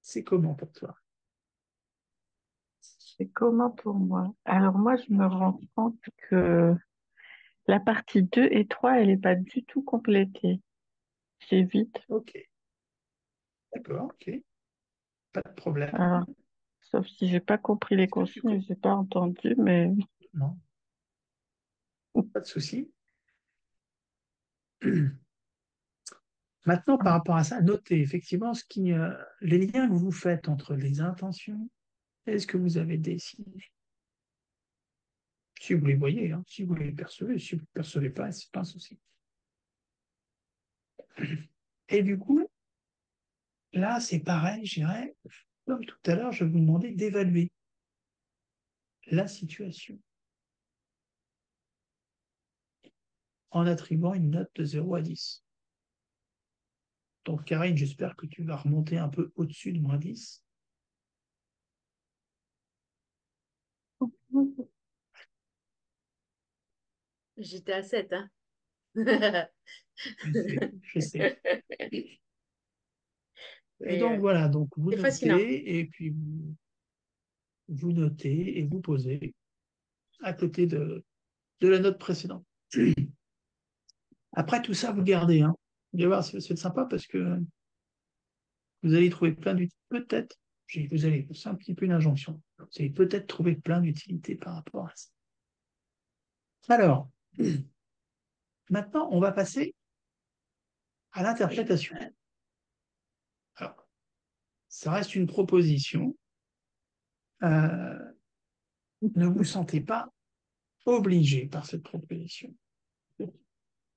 [SPEAKER 1] c'est comment pour toi?
[SPEAKER 4] C'est comment pour moi? Alors moi, je me rends compte que la partie 2 et 3, elle n'est pas du tout complétée. C'est vide.
[SPEAKER 1] OK. D'accord, OK. Pas de problème.
[SPEAKER 4] Alors, sauf si j'ai pas compris les
[SPEAKER 1] Est-ce que tu
[SPEAKER 4] consignes, j'ai pas entendu, mais
[SPEAKER 1] Non, pas de souci. Maintenant, par rapport à ça, notez effectivement les liens que vous faites entre les intentions et ce que vous avez dessiné. Si vous les voyez, hein, si vous les percevez, si vous ne les percevez pas, c'est pas un souci. Et du coup, là, c'est pareil, je dirais, comme tout à l'heure, je vais vous demander d'évaluer la situation en attribuant une note de 0 à 10. Donc, Karine, j'espère que tu vas remonter un peu au-dessus de -10.
[SPEAKER 5] J'étais à 7, hein.
[SPEAKER 1] Je sais, je sais. Et
[SPEAKER 5] Mais
[SPEAKER 1] donc, voilà, donc vous
[SPEAKER 5] c'est fascinant.
[SPEAKER 1] notez, et puis vous notez et vous posez à côté de la note précédente. Après, tout ça, vous gardez. Hein. Vous allez voir, c'est sympa parce que vous allez trouver plein d'utilités. Peut-être, vous allez, c'est un petit peu une injonction. Vous allez peut-être trouver plein d'utilités par rapport à ça. Alors, maintenant, on va passer à l'interprétation. Alors, ça reste une proposition. Ne vous sentez pas obligé par cette proposition.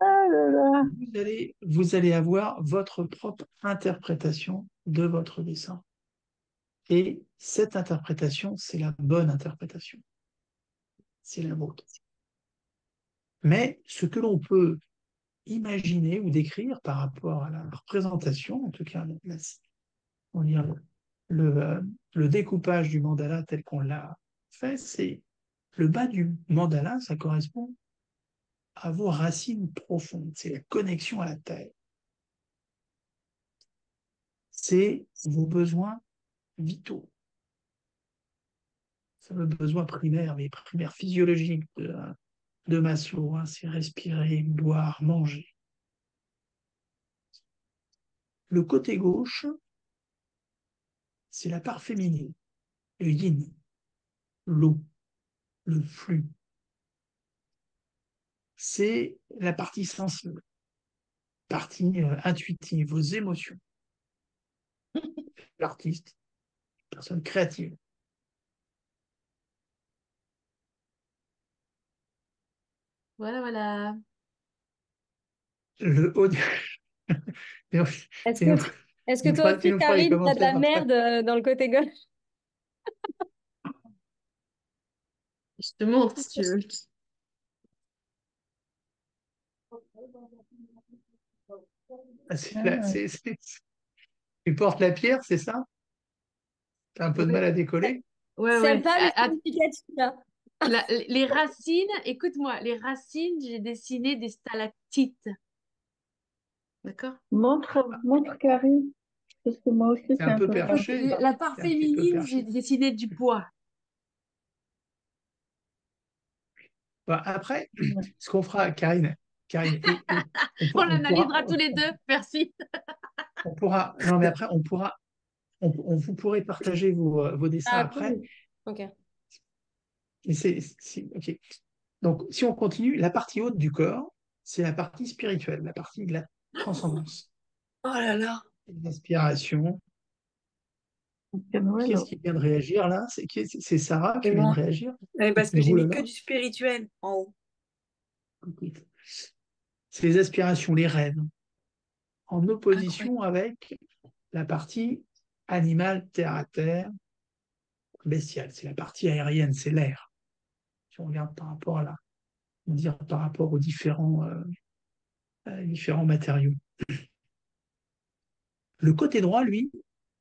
[SPEAKER 4] Ah là là.
[SPEAKER 1] Vous allez avoir votre propre interprétation de votre dessin. Et cette interprétation, c'est la bonne interprétation. C'est la vôtre. Mais ce que l'on peut imaginer ou décrire par rapport à la représentation, en tout cas, on va dire le découpage du mandala tel qu'on l'a fait, c'est le bas du mandala, ça correspond à vos racines profondes, c'est la connexion à la terre. C'est vos besoins vitaux. C'est le besoin primaire, mais primaire physiologique de Maslow, hein, c'est respirer, boire, manger. Le côté gauche, c'est la part féminine, le yin, l'eau, le flux. C'est la partie sensible, partie intuitive, vos émotions. L'artiste, personne créative.
[SPEAKER 6] Voilà, voilà.
[SPEAKER 1] Le haut du...
[SPEAKER 5] Est-ce
[SPEAKER 1] tu nous,
[SPEAKER 5] que, est-ce que toi
[SPEAKER 1] tu
[SPEAKER 5] aussi,
[SPEAKER 1] nous feras les
[SPEAKER 5] Karine, t'as de la
[SPEAKER 1] commentaires après.
[SPEAKER 5] merde dans le côté gauche?
[SPEAKER 6] Je te montre si tu veux.
[SPEAKER 4] Ah,
[SPEAKER 1] Tu portes la pierre, c'est ça? Tu as un peu de
[SPEAKER 6] Oui.
[SPEAKER 1] mal à décoller?
[SPEAKER 6] Ouais, ouais.
[SPEAKER 5] Sympa, mais significatif, là.
[SPEAKER 6] Les racines, écoute-moi, les racines, j'ai dessiné des stalactites. D'accord?
[SPEAKER 4] montre Karine, parce que moi aussi
[SPEAKER 1] C'est
[SPEAKER 4] c'est
[SPEAKER 1] un
[SPEAKER 4] un
[SPEAKER 1] peu
[SPEAKER 4] peu ça.
[SPEAKER 1] perché.
[SPEAKER 6] La part
[SPEAKER 1] C'est un petit peu
[SPEAKER 6] féminine, j'ai
[SPEAKER 1] perché.
[SPEAKER 6] dessiné du poids.
[SPEAKER 1] Bon, après, ce qu'on fera, Karine,
[SPEAKER 6] On analysera tous les deux. Merci.
[SPEAKER 1] non, mais après, vous pourrez partager vos dessins
[SPEAKER 5] Ah,
[SPEAKER 1] après.
[SPEAKER 5] cool. Ok.
[SPEAKER 1] Et ok. Donc, si on continue, la partie haute du corps, c'est la partie spirituelle, la partie de la transcendance.
[SPEAKER 5] Oh là là.
[SPEAKER 1] L'inspiration.
[SPEAKER 4] Père
[SPEAKER 1] Qui
[SPEAKER 4] Noël,
[SPEAKER 1] est-ce qui vient de réagir là? C'est Sarah
[SPEAKER 5] C'est
[SPEAKER 1] qui vient de
[SPEAKER 5] moi.
[SPEAKER 1] réagir?
[SPEAKER 5] Parce que
[SPEAKER 1] Mais
[SPEAKER 5] j'ai
[SPEAKER 1] oh là
[SPEAKER 5] mis
[SPEAKER 1] là,
[SPEAKER 5] que du spirituel en haut.
[SPEAKER 1] écoute. C'est les aspirations, les rêves, en
[SPEAKER 5] Incroyable.
[SPEAKER 1] opposition avec la partie animale, terre à terre, bestiale. C'est la partie aérienne, c'est l'air. Si on regarde par rapport à par rapport aux différents matériaux. Le côté droit, lui,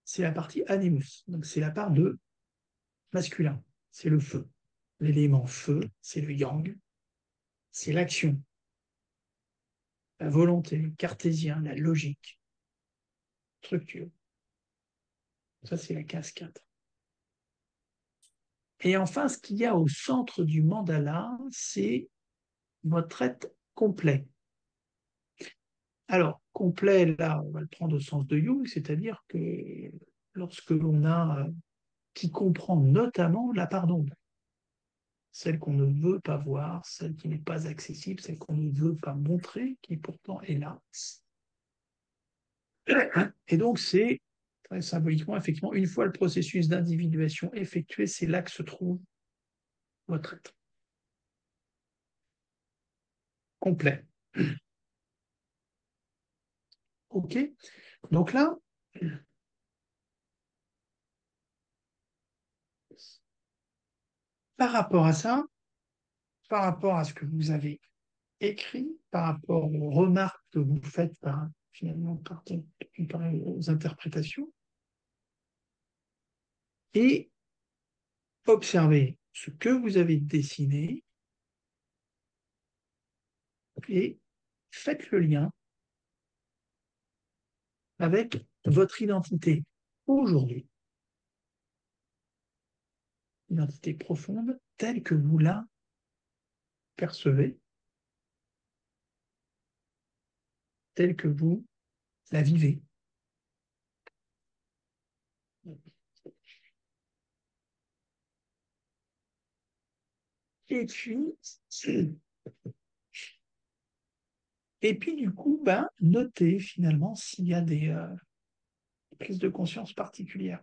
[SPEAKER 1] c'est la partie animus. Donc c'est la part de masculin. C'est le feu. L'élément feu, c'est le yang. C'est l'action, la volonté, le cartésien, la logique, structure. Ça, c'est la case 4. Et enfin, ce qu'il y a au centre du mandala, c'est votre être complet. Alors, complet, là, on va le prendre au sens de Jung, c'est-à-dire que lorsque l'on a, qui comprend notamment la part d'ombre, celle qu'on ne veut pas voir, celle qui n'est pas accessible, celle qu'on ne veut pas montrer, qui pourtant est là. Et donc, c'est très symboliquement, effectivement, une fois le processus d'individuation effectué, c'est là que se trouve votre être complet. OK? Donc là, par rapport à ça, par rapport à ce que vous avez écrit, par rapport aux remarques que vous faites finalement par aux interprétations, et observez ce que vous avez dessiné et faites le lien avec votre identité aujourd'hui, identité profonde telle que vous la percevez, telle que vous la vivez. Et puis du coup, ben, notez finalement s'il y a des prises de conscience particulières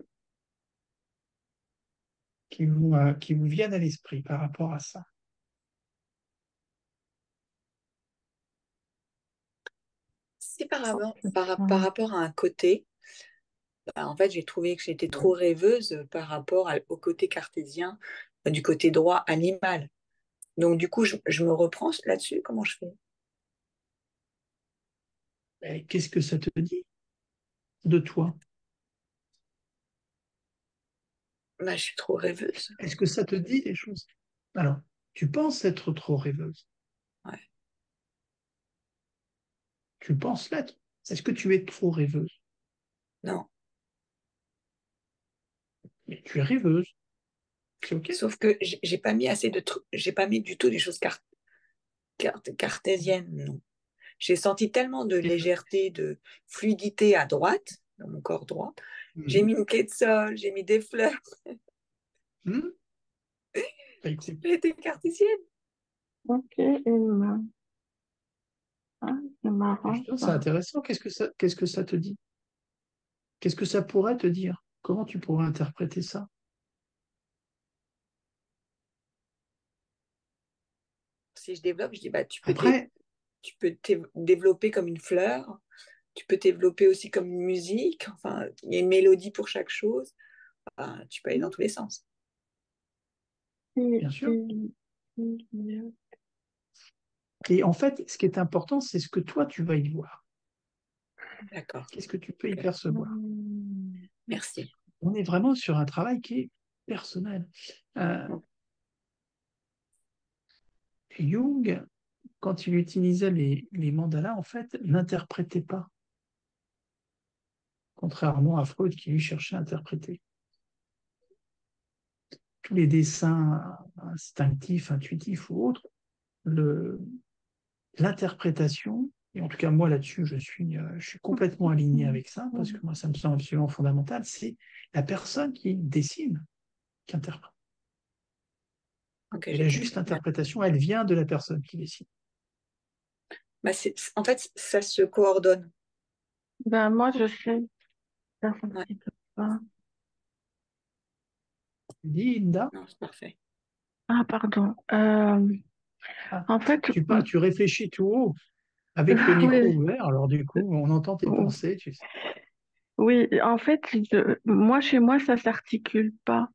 [SPEAKER 1] qui vous viennent à l'esprit par rapport à ça.
[SPEAKER 7] C'est par rapport à un côté, en fait, j'ai trouvé que j'étais trop rêveuse par rapport au côté cartésien, du côté droit animal. Donc, du coup, je me reprends là-dessus. Comment je fais?
[SPEAKER 1] Et qu'est-ce que ça te dit de toi?
[SPEAKER 7] Bah, je suis trop rêveuse.
[SPEAKER 1] Est-ce que ça te dit des choses? Alors, tu penses être trop rêveuse.
[SPEAKER 7] Ouais.
[SPEAKER 1] Tu penses l'être. Est-ce que tu es trop rêveuse?
[SPEAKER 7] Non.
[SPEAKER 1] Mais tu es rêveuse. C'est OK.
[SPEAKER 7] Sauf que j'ai pas mis assez de trucs, j'ai pas mis du tout des choses cartésiennes, non. J'ai senti tellement de légèreté, de fluidité à droite, dans mon corps droit. J'ai mis une clé de sol, j'ai mis des fleurs.
[SPEAKER 1] Bah, écoute,
[SPEAKER 7] J'ai été cartésienne.
[SPEAKER 4] Ok, Emma. Ah, c'est marrant
[SPEAKER 1] putain, c'est
[SPEAKER 4] ça.
[SPEAKER 1] intéressant. Qu'est-ce que ça te dit? Qu'est-ce que ça pourrait te dire? Comment tu pourrais interpréter ça?
[SPEAKER 7] Si je développe, je dis, bah,
[SPEAKER 1] Après,
[SPEAKER 7] tu peux te développer comme une fleur, tu peux te développer aussi comme une musique, enfin, il y a une mélodie pour chaque chose. Enfin, tu peux aller dans tous les sens.
[SPEAKER 1] bien sûr. Et en fait, ce qui est important, c'est ce que toi, tu vas y voir.
[SPEAKER 7] D'accord.
[SPEAKER 1] Qu'est-ce que tu peux y percevoir?
[SPEAKER 7] Merci.
[SPEAKER 1] On est vraiment sur un travail qui est personnel. Jung, quand il utilisait les mandalas, en fait, n'interprétait pas, contrairement à Freud qui lui cherchait à interpréter. Tous les dessins instinctifs, intuitifs ou autres, l'interprétation, et en tout cas moi là-dessus, je suis complètement aligné avec ça, parce que moi ça me semble absolument fondamental, c'est la personne qui dessine, qui interprète.
[SPEAKER 7] Okay,
[SPEAKER 1] Et la juste interprétation, elle vient de la personne qui dessine.
[SPEAKER 7] Bah en fait, ça se coordonne.
[SPEAKER 4] Ben, moi, je sais. Ça s'explique pas.
[SPEAKER 1] Tu dis, Inda?
[SPEAKER 7] Non, c'est parfait.
[SPEAKER 4] Ah, pardon. En fait,
[SPEAKER 1] Tu réfléchis tout haut avec le micro
[SPEAKER 4] oui,
[SPEAKER 1] ouvert, alors du coup, on entend tes pensées, tu sais.
[SPEAKER 4] oui, en fait, moi, chez moi, ça s'articule pas.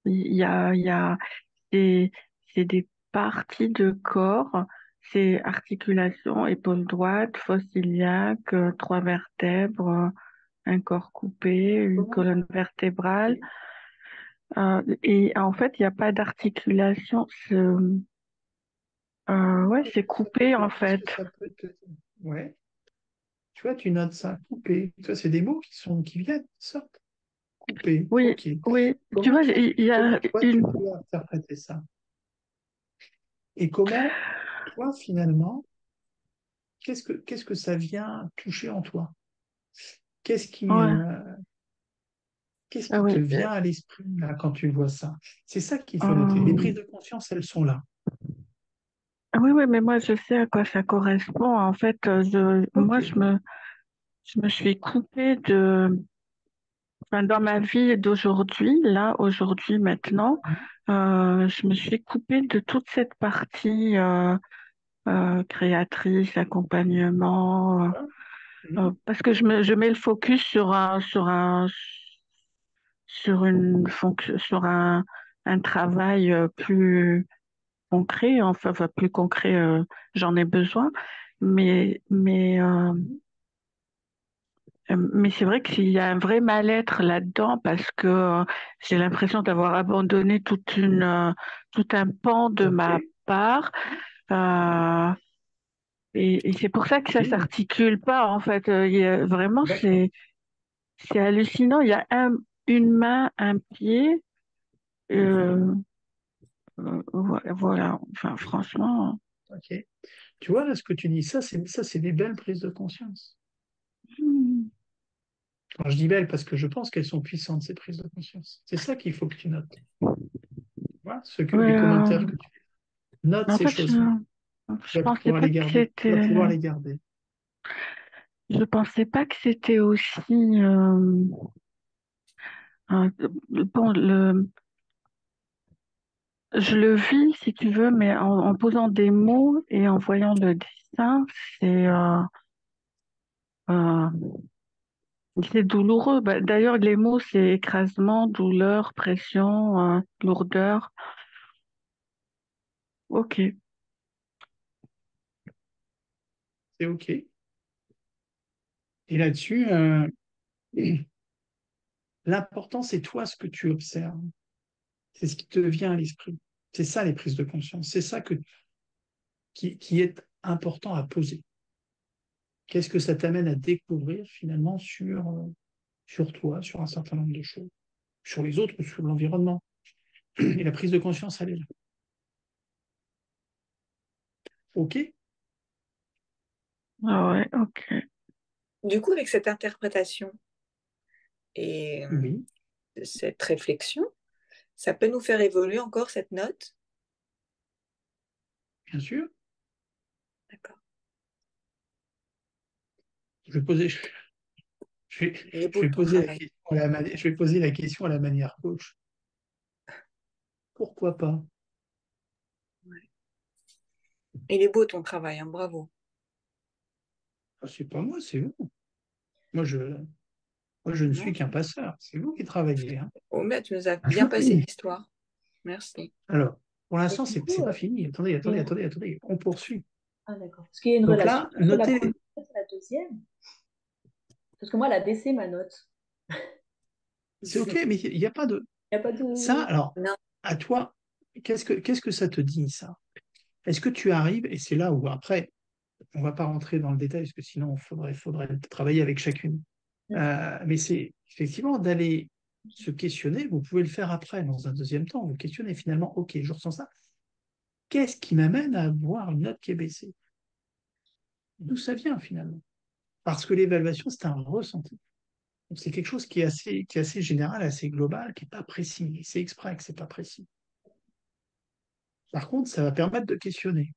[SPEAKER 4] Il y a, c'est des parties de corps, c'est articulation, épaule droite, fosse iliaque, trois vertèbres, un corps coupé, une colonne vertébrale. Et en fait, il n'y a pas d'articulation. Ouais, c'est coupé en
[SPEAKER 1] Qu'est-ce
[SPEAKER 4] fait.
[SPEAKER 1] que ça peut te dire? Ouais. Tu vois, tu notes ça, coupé. Tu vois, c'est des mots qui viennent, qui sortent. Coupé,
[SPEAKER 4] Oui,
[SPEAKER 1] ok.
[SPEAKER 4] oui. Tu
[SPEAKER 1] Comment
[SPEAKER 4] vois,
[SPEAKER 1] toi,
[SPEAKER 4] il y a
[SPEAKER 1] toi, tu
[SPEAKER 4] une.
[SPEAKER 1] peux interpréter ça? Et comment, toi, finalement, qu'est-ce que ça vient toucher en toi? Qu'est-ce qui,
[SPEAKER 4] Ouais,
[SPEAKER 1] euh, qu'est-ce
[SPEAKER 4] ah
[SPEAKER 1] qui te
[SPEAKER 4] oui.
[SPEAKER 1] vient à l'esprit là, quand tu vois ça? C'est ça qu'il faut noter. Les
[SPEAKER 4] Euh,
[SPEAKER 1] prises de conscience, elles sont là.
[SPEAKER 4] oui, oui, mais moi, je sais à quoi ça correspond. En fait,
[SPEAKER 1] Ok.
[SPEAKER 4] je me suis coupée enfin, dans ma vie d'aujourd'hui, là, aujourd'hui, maintenant, je me suis coupée de toute cette partie créatrice, accompagnement, parce que je mets le focus sur une fonction, sur un travail plus concret, enfin plus concret, j'en ai besoin, mais mais euh, mais c'est vrai qu'il y a un vrai mal-être là-dedans parce que j'ai l'impression d'avoir abandonné tout un pan de
[SPEAKER 1] Ok.
[SPEAKER 4] ma part. Euh, et c'est pour ça que ça
[SPEAKER 1] Ok.
[SPEAKER 4] s'articule pas en fait. Vraiment,
[SPEAKER 1] D'accord.
[SPEAKER 4] c'est hallucinant. Il y a une main, un pied. Voilà. Enfin, franchement.
[SPEAKER 1] Ok. Tu vois, là, ce que tu dis, ça, c'est des belles prises de conscience.
[SPEAKER 4] Hmm.
[SPEAKER 1] Quand je dis belles, parce que je pense qu'elles sont puissantes, ces prises de conscience. C'est ça qu'il faut que tu notes. Tu vois,
[SPEAKER 4] Ouais,
[SPEAKER 1] les commentaires que tu fais. Note
[SPEAKER 4] en
[SPEAKER 1] ces
[SPEAKER 4] fait,
[SPEAKER 1] choses-là. Tu
[SPEAKER 4] je
[SPEAKER 1] vas
[SPEAKER 4] pensais
[SPEAKER 1] pouvoir
[SPEAKER 4] pas
[SPEAKER 1] les
[SPEAKER 4] que
[SPEAKER 1] garder. Tu vas
[SPEAKER 4] c'était,
[SPEAKER 1] pouvoir les garder.
[SPEAKER 4] je pensais pas que c'était aussi, un- bon, je le vis, si tu veux, mais en posant des mots et en voyant le dessin, c'est, euh, c'est douloureux. Bah, d'ailleurs, les mots, c'est écrasement, douleur, pression, lourdeur. Ok.
[SPEAKER 1] C'est OK. Et là-dessus, l'important, c'est toi ce que tu observes. C'est ce qui te vient à l'esprit. C'est ça les prises de conscience. C'est ça qui est important à poser. Qu'est-ce que ça t'amène à découvrir finalement sur toi, sur un certain nombre de choses, sur les autres, sur l'environnement. Et la prise de conscience, elle est là. OK?
[SPEAKER 4] Ah ouais, ok.
[SPEAKER 7] Du coup, avec cette interprétation et
[SPEAKER 1] Oui,
[SPEAKER 7] cette réflexion, ça peut nous faire évoluer encore cette note.
[SPEAKER 1] bien sûr.
[SPEAKER 7] D'accord.
[SPEAKER 1] Je vais poser, je vais,
[SPEAKER 7] Il est
[SPEAKER 1] je
[SPEAKER 7] beau
[SPEAKER 1] vais
[SPEAKER 7] ton
[SPEAKER 1] poser la
[SPEAKER 7] travail.
[SPEAKER 1] question je vais poser la question à la manière coach. Pourquoi pas?
[SPEAKER 7] Ouais. Il est beau ton travail, hein, bravo.
[SPEAKER 1] Ah, c'est pas moi, c'est vous. Moi, je, moi, je ne suis
[SPEAKER 7] Non.
[SPEAKER 1] qu'un passeur. C'est vous qui travaillez, hein.
[SPEAKER 7] Oh, mais tu nous as bien passé l'histoire. Merci.
[SPEAKER 1] Alors, pour
[SPEAKER 6] Et
[SPEAKER 1] l'instant,
[SPEAKER 6] du
[SPEAKER 1] c'est
[SPEAKER 6] coup,
[SPEAKER 1] pas fini. Attendez,
[SPEAKER 6] il y
[SPEAKER 1] attendez,
[SPEAKER 6] a une-
[SPEAKER 1] attendez, attendez. On poursuit.
[SPEAKER 6] Ah, d'accord. Parce qu'il y a une
[SPEAKER 1] Donc
[SPEAKER 6] relation
[SPEAKER 1] là,
[SPEAKER 6] entre la
[SPEAKER 1] notez.
[SPEAKER 6] première et la deuxième. Parce que moi, elle a baissé ma note.
[SPEAKER 1] C'est
[SPEAKER 6] Il
[SPEAKER 1] OK, mais il n'y a pas de.
[SPEAKER 6] n'y a pas
[SPEAKER 1] Ça,
[SPEAKER 6] de...
[SPEAKER 1] alors,
[SPEAKER 7] Non.
[SPEAKER 1] à toi, qu'est-ce que ça te dit, ça? Est-ce que tu arrives, et c'est là où après, on ne va pas rentrer dans le détail, parce que sinon, il faudrait travailler avec chacune. Mais c'est effectivement d'aller se questionner, vous pouvez le faire après, dans un deuxième temps, vous questionnez finalement, OK, je ressens ça. Qu'est-ce qui m'amène à avoir une note qui est baissée? D'où ça vient finalement? Parce que l'évaluation, c'est un ressenti. Donc, c'est quelque chose qui est assez général, assez global, qui n'est pas précis. C'est exprès que c'est pas précis. Par contre, ça va permettre de questionner.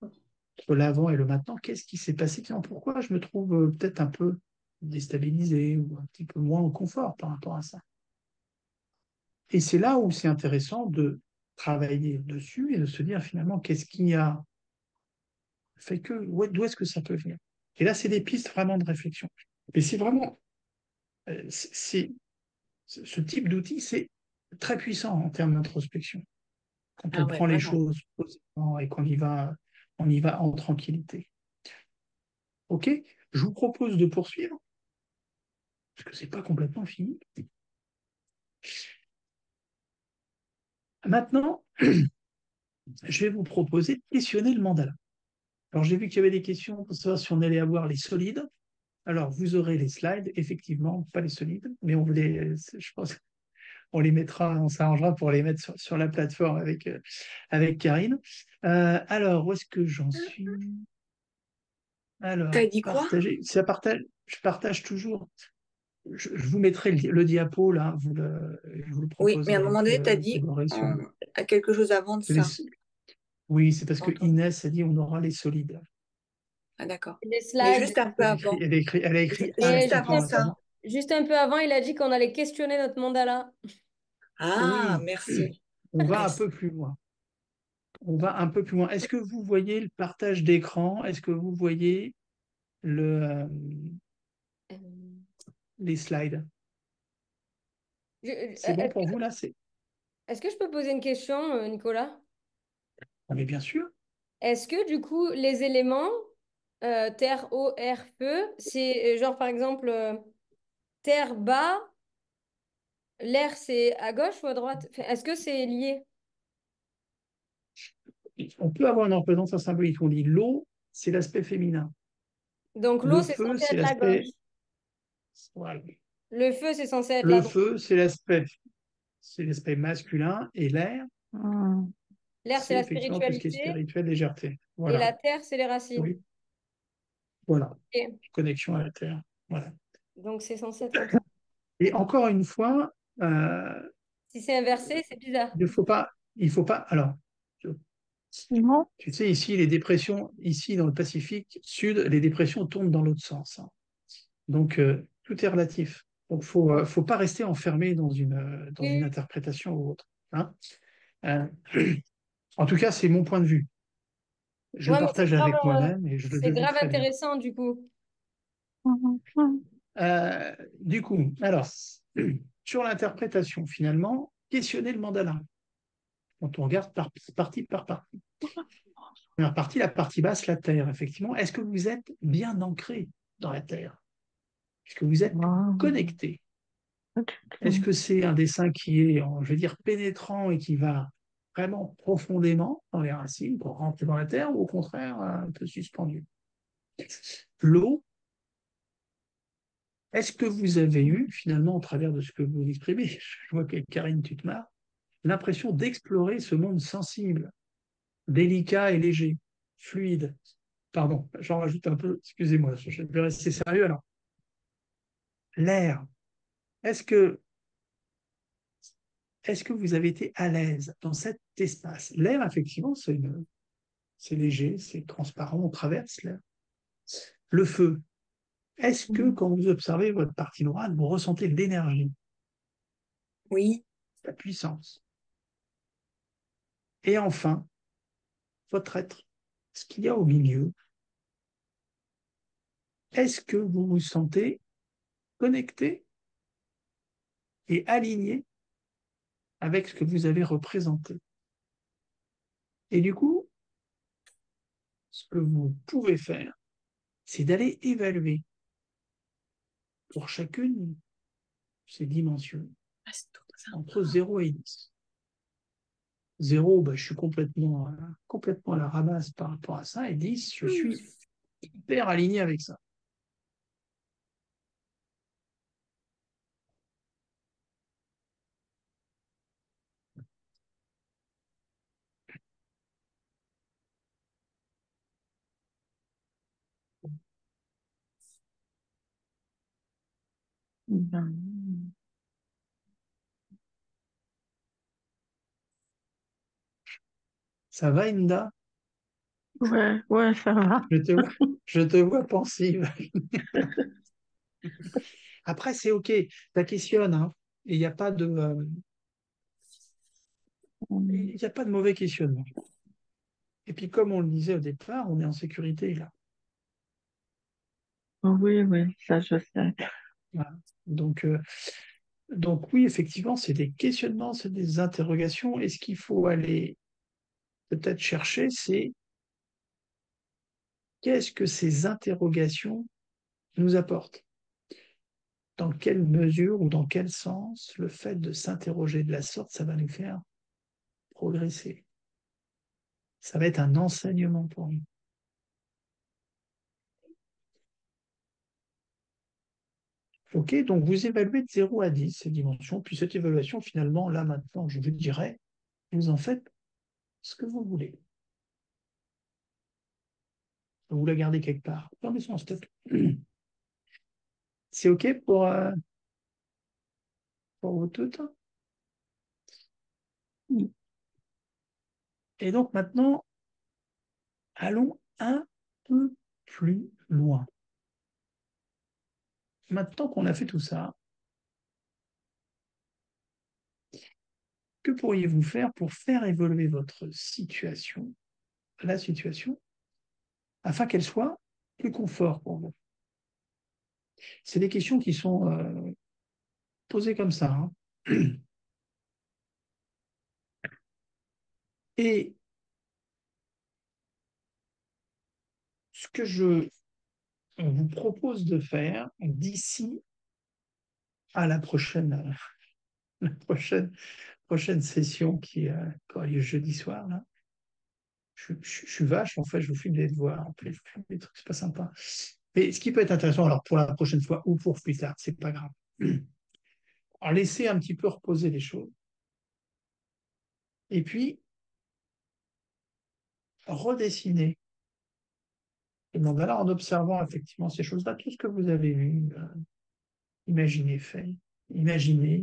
[SPEAKER 1] Entre l'avant et le maintenant, qu'est-ce qui s'est passé? Tiens, pourquoi je me trouve peut-être un peu déstabilisé ou un petit peu moins au confort par rapport à ça? Et c'est là où c'est intéressant de travailler dessus et de se dire finalement qu'est-ce qui a fait que, d'où est-ce que ça peut venir? Et là, c'est des pistes vraiment de réflexion. Mais c'est vraiment, ce type d'outil, c'est très puissant en termes d'introspection. Quand
[SPEAKER 7] Ah
[SPEAKER 1] on
[SPEAKER 7] ouais,
[SPEAKER 1] prend les
[SPEAKER 7] vraiment.
[SPEAKER 1] choses posément et qu'on y va en tranquillité. OK? Je vous propose de poursuivre, parce que c'est pas complètement fini. Maintenant, je vais vous proposer de questionner le mandala. Alors, j'ai vu qu'il y avait des questions pour savoir si on allait avoir les solides. Alors, vous aurez les slides, effectivement, pas les solides, mais je pense, on les mettra, on s'arrangera pour les mettre sur la plateforme avec Karine. Alors, où est-ce que j'en suis?
[SPEAKER 7] T'as
[SPEAKER 1] Alors,
[SPEAKER 7] dit quoi?
[SPEAKER 1] je partage toujours. Je vous mettrai le diapo là, je vous le
[SPEAKER 7] Oui, mais à un
[SPEAKER 1] proposerai
[SPEAKER 7] moment donné, t'as
[SPEAKER 1] que
[SPEAKER 7] dit
[SPEAKER 1] vous aurez
[SPEAKER 7] à quelque chose avant de ça.
[SPEAKER 1] Oui, c'est parce que
[SPEAKER 7] Entends.
[SPEAKER 1] Inès a dit on aura les solides.
[SPEAKER 7] Ah, d'accord.
[SPEAKER 5] Les
[SPEAKER 7] Mais
[SPEAKER 5] slides.
[SPEAKER 7] juste un peu avant.
[SPEAKER 1] Elle a écrit un
[SPEAKER 5] Et
[SPEAKER 7] Juste
[SPEAKER 1] petit peu
[SPEAKER 7] avant
[SPEAKER 1] en
[SPEAKER 7] ça.
[SPEAKER 1] avant.
[SPEAKER 5] juste un peu avant, il a dit qu'on allait questionner notre mandala.
[SPEAKER 7] Ah,
[SPEAKER 1] Oui,
[SPEAKER 7] merci.
[SPEAKER 1] on va un
[SPEAKER 7] Merci.
[SPEAKER 1] peu plus loin. On va un peu plus loin. Est-ce que vous voyez le partage d'écran? Est-ce que vous voyez
[SPEAKER 5] Euh,
[SPEAKER 1] les slides?
[SPEAKER 5] je-
[SPEAKER 1] C'est bon pour vous là?
[SPEAKER 5] Est-ce que je peux poser une question, Nicolas?
[SPEAKER 1] Ah, mais bien sûr.
[SPEAKER 5] Est-ce que du coup, les éléments, terre, eau, air, feu, c'est genre par exemple, terre bas, l'air c'est à gauche ou à droite? Enfin, est-ce que c'est lié?
[SPEAKER 1] On peut avoir une représentation symbolique. On dit l'eau, c'est l'aspect féminin.
[SPEAKER 5] Donc l'eau
[SPEAKER 1] Le
[SPEAKER 5] c'est
[SPEAKER 1] feu,
[SPEAKER 5] censé
[SPEAKER 1] c'est
[SPEAKER 5] être la gauche.
[SPEAKER 1] l'aspect. Voilà.
[SPEAKER 5] Le feu c'est censé être la
[SPEAKER 1] Le
[SPEAKER 5] droite.
[SPEAKER 1] feu, c'est l'aspect masculin et l'air,
[SPEAKER 4] Hmm.
[SPEAKER 5] L'air, c'est
[SPEAKER 1] c'est
[SPEAKER 5] la
[SPEAKER 1] effectivement tout ce qui est
[SPEAKER 5] spiritualité.
[SPEAKER 1] spirituel, légèreté.
[SPEAKER 5] Et
[SPEAKER 1] Voilà.
[SPEAKER 5] la terre, c'est les racines.
[SPEAKER 1] Oui. Voilà.
[SPEAKER 5] Ok.
[SPEAKER 1] Connexion à la Terre. Voilà.
[SPEAKER 5] Donc, c'est censé être comme ça.
[SPEAKER 1] Et encore une fois,
[SPEAKER 5] Si c'est inversé, c'est bizarre.
[SPEAKER 1] il faut pas, alors,
[SPEAKER 4] Non.
[SPEAKER 1] tu sais, ici, les dépressions, ici dans le Pacifique Sud, les dépressions tournent dans l'autre sens, hein. Donc, tout est relatif. Donc, faut pas rester enfermé dans une
[SPEAKER 5] Oui.
[SPEAKER 1] interprétation ou autre, hein. Euh, en tout cas, c'est mon point de vue. Je le
[SPEAKER 5] Ouais, mais
[SPEAKER 1] partage avec moi-même et je
[SPEAKER 5] c'est
[SPEAKER 1] le vis
[SPEAKER 5] grave
[SPEAKER 1] très bien.
[SPEAKER 5] intéressant du coup.
[SPEAKER 1] Du coup, alors, sur l'interprétation, finalement, questionner le mandala. Quand on regarde partie par partie. Première partie, la partie basse, la Terre, effectivement. Est-ce que vous êtes bien ancré dans la Terre? Est-ce que vous êtes connecté? Est-ce que c'est un dessin qui est, je veux dire, pénétrant et qui va vraiment profondément dans les racines pour rentrer dans la Terre ou au contraire un peu suspendu? L'eau, est-ce que vous avez eu, finalement, au travers de ce que vous exprimez, je vois que Karine, tu te marres, l'impression d'explorer ce monde sensible, délicat et léger, fluide? Pardon, j'en rajoute un peu, excusez-moi, je vais rester sérieux alors. L'air, est-ce que, est-ce que vous avez été à l'aise dans cet espace? L'air, effectivement, c'est léger, c'est transparent, on traverse l'air. Le feu, est-ce que quand vous observez votre partie droite, vous ressentez l'énergie,
[SPEAKER 7] Oui,
[SPEAKER 1] la puissance? Et enfin, votre être, ce qu'il y a au milieu, est-ce que vous vous sentez connecté et aligné avec ce que vous avez représenté? Et du coup, ce que vous pouvez faire, c'est d'aller évaluer pour chacune de ces dimensions entre 0 et 10. 0, ben, je suis complètement à la ramasse par rapport à ça, et 10, je suis hyper aligné avec ça. Ça va, Inda?
[SPEAKER 4] Ouais, ouais, ça va.
[SPEAKER 1] Je te vois, je te vois pensive. Après, c'est OK, tu questionnes, hein, et il y a pas de mauvais questionnement. Et puis, comme on le disait au départ, on est en sécurité là.
[SPEAKER 4] Oui, oui, ça je sais.
[SPEAKER 1] Voilà. Donc oui, effectivement, c'est des questionnements, c'est des interrogations. Et ce qu'il faut aller peut-être chercher, c'est qu'est-ce que ces interrogations nous apportent? Dans quelle mesure ou dans quel sens le fait de s'interroger de la sorte, ça va nous faire progresser? Ça va être un enseignement pour nous. OK, donc vous évaluez de 0 à 10 ces dimensions, puis cette évaluation, finalement, là maintenant, je vous dirais, vous en faites ce que vous voulez. Vous la gardez quelque part. Prenez son step. C'est OK pour vous toutes? Et donc maintenant, allons un peu plus loin. Maintenant qu'on a fait tout ça, que pourriez-vous faire pour faire évoluer votre situation, la situation, afin qu'elle soit plus confort pour vous? C'est des questions qui sont posées comme ça, hein. Et ce que je vous propose de faire d'ici à la prochaine session qui aura lieu jeudi soir, là, je suis vache, en fait, je vous filme des devoirs, en plus, je vous filme des trucs, c'est pas sympa. Mais ce qui peut être intéressant, alors pour la prochaine fois ou pour plus tard, c'est pas grave. Alors laissez un petit peu reposer les choses. Et puis, redessiner le mandala en observant effectivement ces choses-là, tout ce que vous avez vu, imaginé,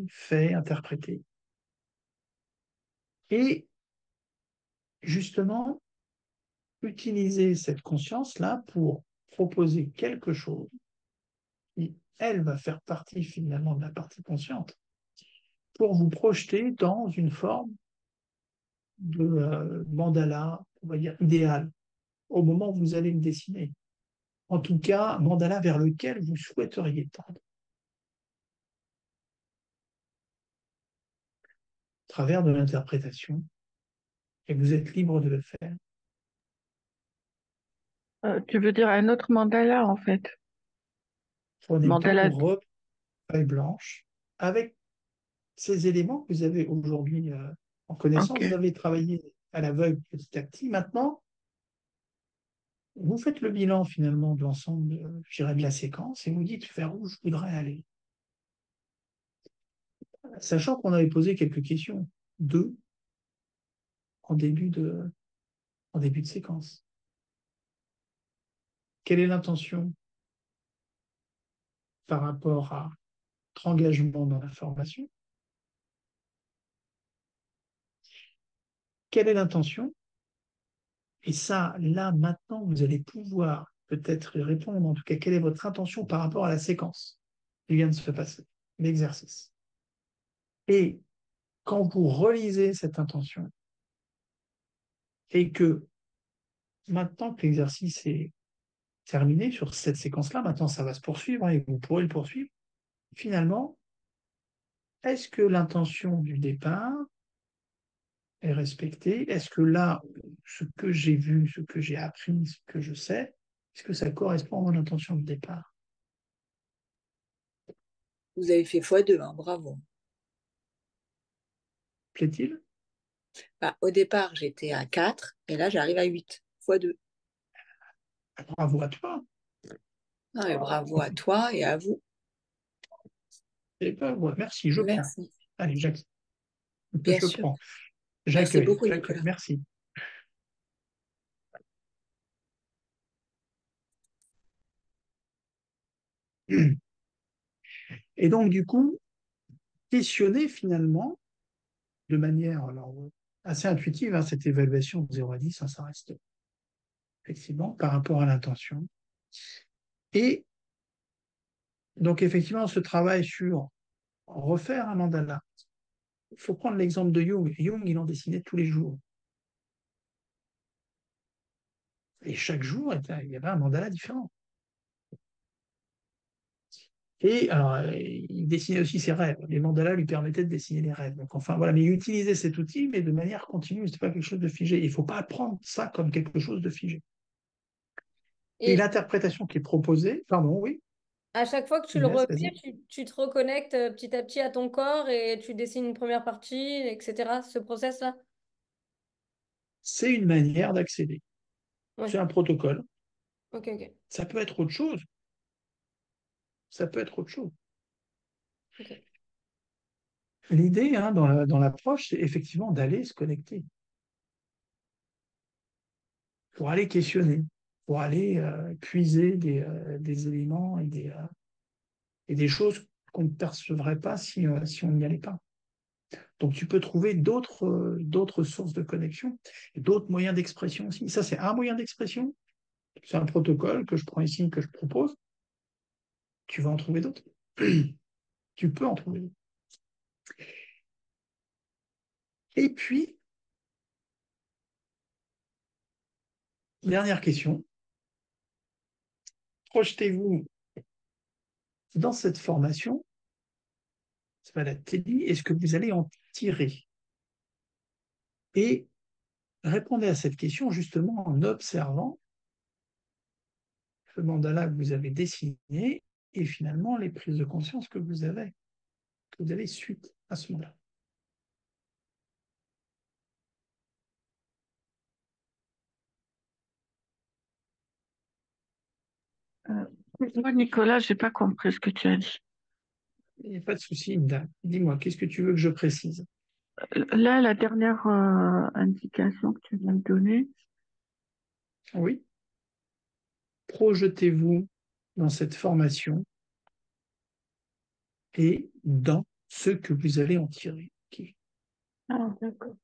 [SPEAKER 1] fait, interprété. Et justement, utiliser cette conscience-là pour proposer quelque chose qui, elle, va faire partie finalement de la partie consciente, pour vous projeter dans une forme de mandala, on va dire idéal, au moment où vous allez le dessiner. En tout cas, mandala vers lequel vous souhaiteriez tendre, à travers de l'interprétation, et vous êtes libre de le faire.
[SPEAKER 4] Tu veux dire un autre mandala, en fait?
[SPEAKER 1] Prenez
[SPEAKER 4] Mandala.
[SPEAKER 1] pauvre feuille blanche, avec ces éléments que vous avez aujourd'hui en connaissance.
[SPEAKER 4] Ok.
[SPEAKER 1] Vous avez travaillé à l'aveugle petit à petit. Maintenant, vous faites le bilan finalement de l'ensemble, je dirais, de la séquence et vous dites vers où je voudrais aller. Sachant qu'on avait posé quelques questions, deux, en début de séquence. Quelle est l'intention par rapport à votre engagement dans la formation? Quelle est l'intention? Et ça, là, maintenant, vous allez pouvoir peut-être y répondre. En tout cas, quelle est votre intention par rapport à la séquence qui vient de se passer, l'exercice? Et quand vous relisez cette intention et que maintenant que l'exercice est terminé sur cette séquence-là, maintenant ça va se poursuivre et vous pourrez le poursuivre, finalement, est-ce que l'intention du départ est respectée? Est-ce que là, ce que j'ai vu, ce que j'ai appris, ce que je sais, est-ce que ça correspond à mon intention de départ?
[SPEAKER 7] Vous avez fait x2, hein, bravo.
[SPEAKER 1] Plaît-il?
[SPEAKER 7] Bah, au départ, j'étais à 4 et là, j'arrive à 8 x2.
[SPEAKER 1] Bravo à toi.
[SPEAKER 7] Ah, et bravo à toi et à vous.
[SPEAKER 1] Et ben, ouais, merci, je prends.
[SPEAKER 7] Merci.
[SPEAKER 1] Allez, j'accueille.
[SPEAKER 7] Bien
[SPEAKER 1] Je
[SPEAKER 7] sûr.
[SPEAKER 1] prends.
[SPEAKER 7] Merci
[SPEAKER 1] J'accueille.
[SPEAKER 7] beaucoup, Nicolas.
[SPEAKER 1] Merci. Et donc, du coup, questionner finalement, de manière alors, assez intuitive, hein, cette évaluation de 0 à 10, hein, ça reste effectivement par rapport à l'intention. Et donc, effectivement, ce travail sur refaire un mandala. Il faut prendre l'exemple de Jung. Jung, il en dessinait tous les jours. Et chaque jour, il y avait un mandala différent. Et alors, il dessinait aussi ses rêves. Les mandalas lui permettaient de dessiner les rêves. Donc, enfin, voilà. Mais il utilisait cet outil, mais de manière continue. Ce n'est pas quelque chose de figé. Il ne faut pas prendre ça comme quelque chose de figé. Et
[SPEAKER 5] Et
[SPEAKER 1] l'interprétation qui est proposée, pardon, oui,
[SPEAKER 5] à chaque fois que tu le
[SPEAKER 1] Inès,
[SPEAKER 5] refais,
[SPEAKER 1] vas-y.
[SPEAKER 5] tu te reconnectes petit à petit à ton corps et tu dessines une première partie, etc. Ce process-là?
[SPEAKER 1] C'est une manière d'accéder. C'est
[SPEAKER 5] Oui.
[SPEAKER 1] un protocole.
[SPEAKER 5] Ok, ok.
[SPEAKER 1] Ça peut être autre chose. Ça peut être autre chose.
[SPEAKER 5] Ok.
[SPEAKER 1] L'idée, hein, dans l'approche, c'est effectivement d'aller se connecter. Pour aller questionner, pour aller puiser des éléments et des choses qu'on ne percevrait pas si on n'y allait pas. Donc tu peux trouver d'autres sources de connexion, et d'autres moyens d'expression aussi. Ça, c'est un moyen d'expression, c'est un protocole que je prends ici, que je propose. Tu vas en trouver d'autres. Tu peux en trouver d'autres. Et puis, dernière question, projetez-vous dans cette formation, c'est pas la télé, est-ce que vous allez en tirer? Et répondez à cette question justement en observant le mandala que vous avez dessiné et finalement les prises de conscience que vous avez suite à ce moment-là.
[SPEAKER 4] Moi, Nicolas, j'ai pas compris ce que tu as dit.
[SPEAKER 1] Il n'y a pas de souci, Inda. Dis-moi, qu'est-ce que tu veux que je précise?
[SPEAKER 4] Là, la dernière indication que tu viens de donner,
[SPEAKER 1] Oui. Projetez-vous dans cette formation et dans ce que vous allez en tirer. Ok.
[SPEAKER 4] Ah, d'accord.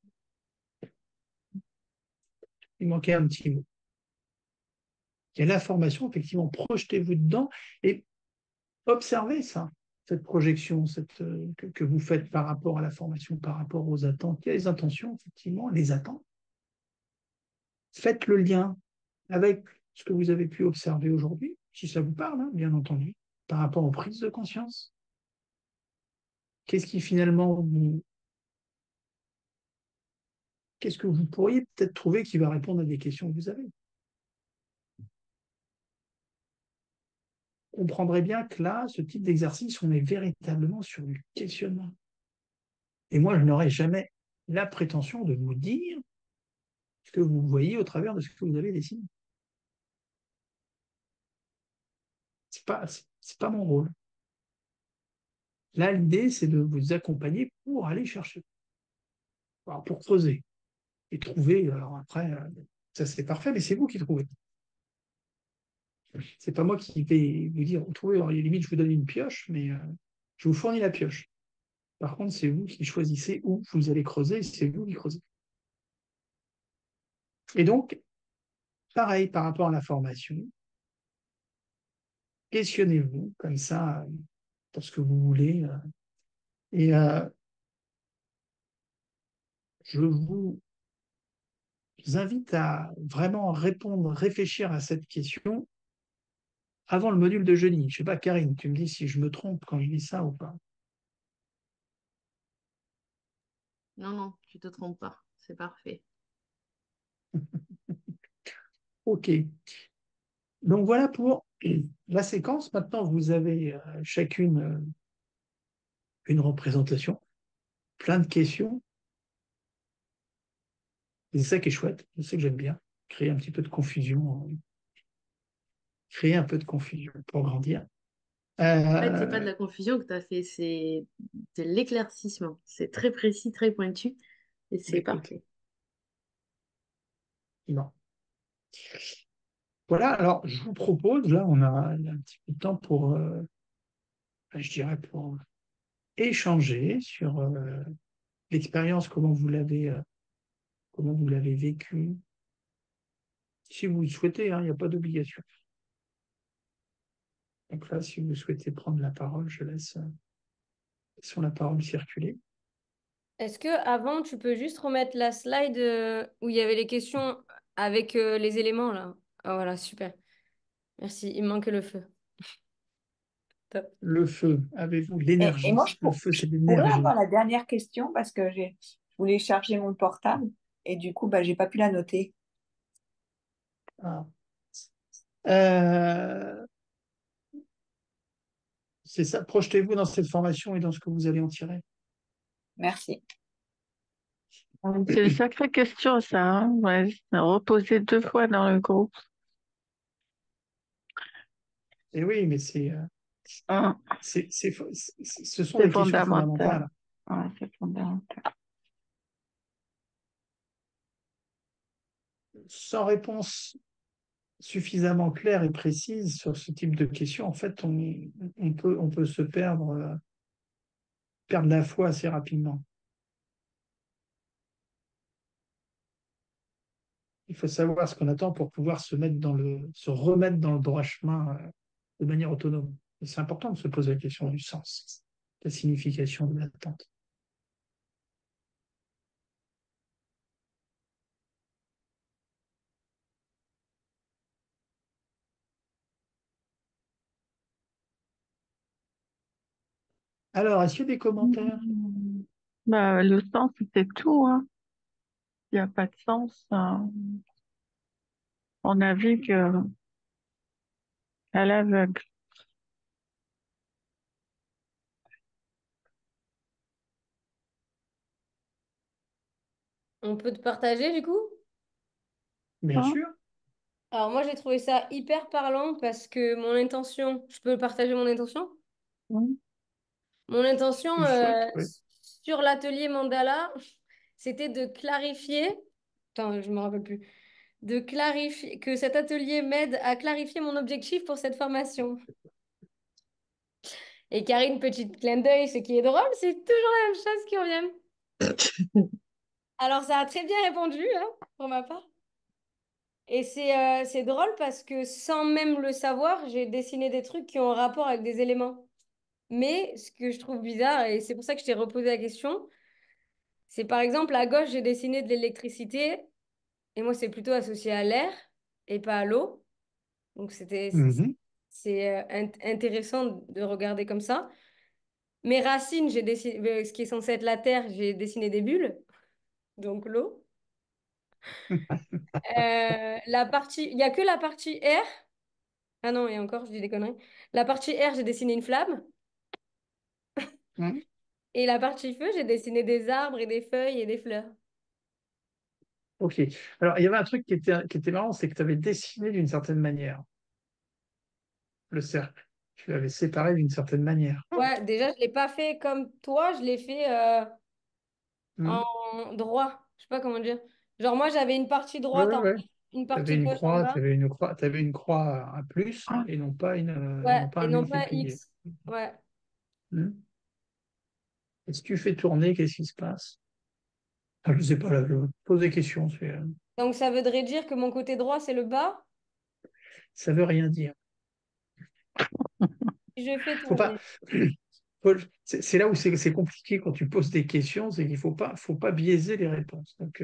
[SPEAKER 1] Il manquait un petit mot. Il y a la formation, effectivement, projetez-vous dedans et observez ça, cette projection que vous faites par rapport à la formation, par rapport aux attentes. Il y a les intentions, effectivement, les attentes. Faites le lien avec ce que vous avez pu observer aujourd'hui, si ça vous parle, hein, bien entendu, par rapport aux prises de conscience. Qu'est-ce qui finalement qu'est-ce que vous pourriez peut-être trouver qui va répondre à des questions que vous avez? On comprendrait bien que là, ce type d'exercice, on est véritablement sur du questionnement. Et moi, je n'aurais jamais la prétention de vous dire ce que vous voyez au travers de ce que vous avez dessiné. C'est pas mon rôle. Là, l'idée, c'est de vous accompagner pour aller chercher, alors, pour creuser et trouver. Alors après, ça c'est parfait, mais c'est vous qui trouvez. C'est pas moi qui vais vous dire, trouvez. Alors, limite, je vous donne une pioche, mais je vous fournis la pioche. Par contre, c'est vous qui choisissez où vous allez creuser, c'est vous qui creusez. Et donc, pareil par rapport à la formation, questionnez-vous comme ça pour ce que vous voulez. Et je vous invite à vraiment répondre, réfléchir à cette question avant le module de jeudi. Je ne sais pas, Karine, tu me dis si je me trompe quand je dis ça ou pas.
[SPEAKER 8] Non, non, tu te trompes pas. C'est parfait.
[SPEAKER 1] OK. Donc voilà pour la séquence. Maintenant, vous avez chacune une représentation, plein de questions. Et c'est ça qui est chouette. Je sais que j'aime bien créer un petit peu de confusion, créer un peu de confusion pour grandir.
[SPEAKER 8] En fait, c'est pas de la confusion que tu as fait, c'est de l'éclaircissement. C'est très précis, très pointu et c'est
[SPEAKER 1] Écoute,
[SPEAKER 8] parfait.
[SPEAKER 1] non. Voilà, alors je vous propose, là on a un petit peu de temps pour, je dirais, pour échanger sur l'expérience, comment vous l'avez vécue. Si vous le souhaitez, hein, il n'y a pas d'obligation. Donc là, si vous souhaitez prendre la parole, je laisse sur la parole circuler.
[SPEAKER 5] Est-ce que avant, tu peux juste remettre la slide où il y avait les questions avec les éléments là? Ah voilà, super. Merci. Il me manquait le feu. Top.
[SPEAKER 1] Le feu, avez-vous
[SPEAKER 7] Et moi,
[SPEAKER 1] l'énergie? Le feu,
[SPEAKER 7] je
[SPEAKER 1] c'est
[SPEAKER 7] pourrais
[SPEAKER 1] l'énergie.
[SPEAKER 7] avoir la dernière question parce que je voulais charger mon portable et du coup, bah, j'ai pas pu la noter.
[SPEAKER 1] Ah. Euh, c'est ça, projetez-vous dans cette formation et dans ce que vous allez en tirer.
[SPEAKER 7] Merci.
[SPEAKER 4] C'est une sacrée question, ça. Hein, ouais, reposer 2 fois dans le groupe.
[SPEAKER 1] Et oui, mais
[SPEAKER 4] Hein,
[SPEAKER 1] ce sont
[SPEAKER 4] c'est
[SPEAKER 1] des questions
[SPEAKER 4] fondamental.
[SPEAKER 1] fondamentales.
[SPEAKER 4] Ouais, c'est fondamental.
[SPEAKER 1] Sans réponse suffisamment claire et précise sur ce type de questions, en fait, on peut se perdre la foi assez rapidement. Il faut savoir ce qu'on attend pour pouvoir se remettre dans le droit chemin de manière autonome. Et c'est important de se poser la question du sens, de la signification de l'attente. Alors, est-ce qu'il y a des commentaires?
[SPEAKER 4] Bah, le sens, c'est tout. Hein. Il n'y a pas de sens. On navigue à l'aveugle.
[SPEAKER 5] On peut te partager du coup?
[SPEAKER 1] Bien
[SPEAKER 4] Hein.
[SPEAKER 1] sûr.
[SPEAKER 5] Alors moi, j'ai trouvé ça hyper parlant parce que mon intention, je peux partager mon intention?
[SPEAKER 4] Hein.
[SPEAKER 5] Mon intention
[SPEAKER 1] Tu le souhaites, oui.
[SPEAKER 5] sur l'atelier mandala, c'était de clarifier, attends, je me rappelle plus, que cet atelier m'aide à clarifier mon objectif pour cette formation. Et Karine, petite clin d'œil, ce qui est drôle, c'est toujours la même chose qui revient. Alors, ça a très bien répondu, hein, pour ma part. Et c'est drôle parce que sans même le savoir, j'ai dessiné des trucs qui ont un rapport avec des éléments. Mais ce que je trouve bizarre, et c'est pour ça que je t'ai reposé la question, c'est par exemple à gauche, j'ai dessiné de l'électricité, et moi, c'est plutôt associé à l'air et pas à l'eau. Donc, c'est intéressant de regarder comme ça. Mes racines, j'ai dessiné, ce qui est censé être la terre, j'ai dessiné des bulles, donc l'eau. Il n'y a que la partie air. Ah non, et encore, je dis des conneries. La partie air, j'ai dessiné une flamme.
[SPEAKER 1] Mhm.
[SPEAKER 5] Et la partie feu, j'ai dessiné des arbres et des feuilles et des fleurs.
[SPEAKER 1] Ok. Alors, il y avait un truc qui était marrant, c'est que tu avais dessiné d'une certaine manière le cercle. Tu l'avais séparé d'une certaine manière.
[SPEAKER 5] Ouais, déjà, je ne l'ai pas fait comme toi, je l'ai fait
[SPEAKER 1] Mhm.
[SPEAKER 5] en droit. Je sais pas comment dire. Genre, moi, j'avais une partie
[SPEAKER 1] Ouais,
[SPEAKER 5] droite
[SPEAKER 1] ouais,
[SPEAKER 5] en
[SPEAKER 1] ouais.
[SPEAKER 5] haut, une
[SPEAKER 1] Tu avais
[SPEAKER 5] partie
[SPEAKER 1] une
[SPEAKER 5] gauche en
[SPEAKER 1] croix,
[SPEAKER 5] bas.
[SPEAKER 1] t'avais une croix à plus et non pas et
[SPEAKER 5] Ouais,
[SPEAKER 1] non pas
[SPEAKER 5] et
[SPEAKER 1] un
[SPEAKER 5] non pas
[SPEAKER 1] multiplié.
[SPEAKER 5] X. Ouais.
[SPEAKER 1] Mhm. Et si tu fais tourner, qu'est-ce qui se passe? Ah, je sais pas, là, je pose des questions.
[SPEAKER 5] Donc, ça voudrait dire que mon côté droit, c'est le bas.
[SPEAKER 1] Ça veut rien dire.
[SPEAKER 5] Si je fais
[SPEAKER 1] Faut pas.
[SPEAKER 5] tourner.
[SPEAKER 1] Paul, c'est là où c'est compliqué quand tu poses des questions, c'est qu'il faut pas biaiser les réponses. Donc,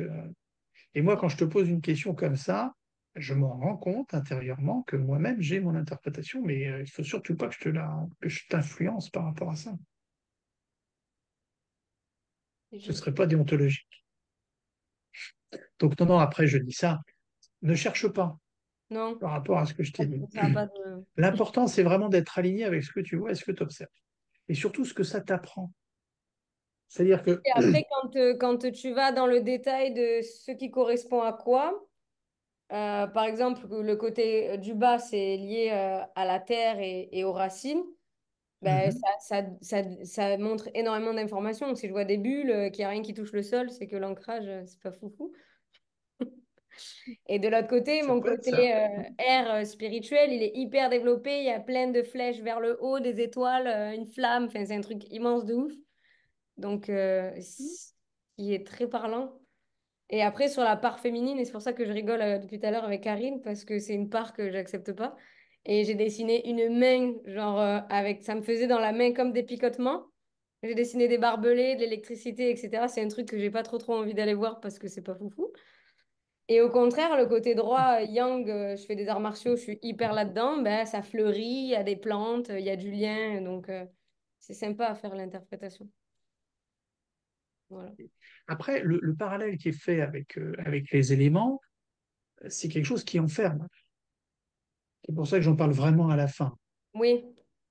[SPEAKER 1] et moi, quand je te pose une question comme ça, je m'en rends compte intérieurement que moi-même j'ai mon interprétation, mais il faut surtout pas que que je t'influence par rapport à ça. Ce serait pas déontologique. Donc non, non, après je dis ça, ne cherche pas
[SPEAKER 5] Non,
[SPEAKER 1] par rapport à ce que je t'ai dit.
[SPEAKER 5] ça n'a pas de...
[SPEAKER 1] L'important, c'est vraiment d'être aligné avec ce que tu vois et ce que tu observes. Et surtout ce que ça t'apprend. C'est-à-dire que,
[SPEAKER 5] Et après, quand tu vas dans le détail de ce qui correspond à quoi, par exemple, le côté du bas, c'est lié à la terre et aux racines, ben,
[SPEAKER 1] Mhm.
[SPEAKER 5] ça montre énormément d'informations. Donc, si je vois des bulles, qu'il n'y a rien qui touche le sol, c'est que l'ancrage, c'est pas foufou. Et de l'autre côté,
[SPEAKER 1] Ça
[SPEAKER 5] mon
[SPEAKER 1] peut être
[SPEAKER 5] côté
[SPEAKER 1] ça.
[SPEAKER 5] air spirituel, il est hyper développé. Il y a plein de flèches vers le haut, des étoiles, une flamme. Enfin, c'est un truc immense de ouf. Donc, qui est très parlant. Et après, sur la part féminine, et c'est pour ça que je rigole depuis tout à l'heure avec Karine, parce que c'est une part que j'accepte pas. Et j'ai dessiné une main, genre, avec, ça me faisait dans la main comme des picotements. J'ai dessiné des barbelés, de l'électricité, etc. C'est un truc que j'ai pas trop envie d'aller voir parce que c'est pas foufou. Et au contraire, le côté droit, yang, je fais des arts martiaux, je suis hyper là-dedans, ben, ça fleurit, il y a des plantes, il y a du lien, donc c'est sympa à faire l'interprétation. Voilà.
[SPEAKER 1] Après, le parallèle qui est fait avec les éléments, c'est quelque chose qui enferme. C'est pour ça que j'en parle vraiment à la fin.
[SPEAKER 5] Oui,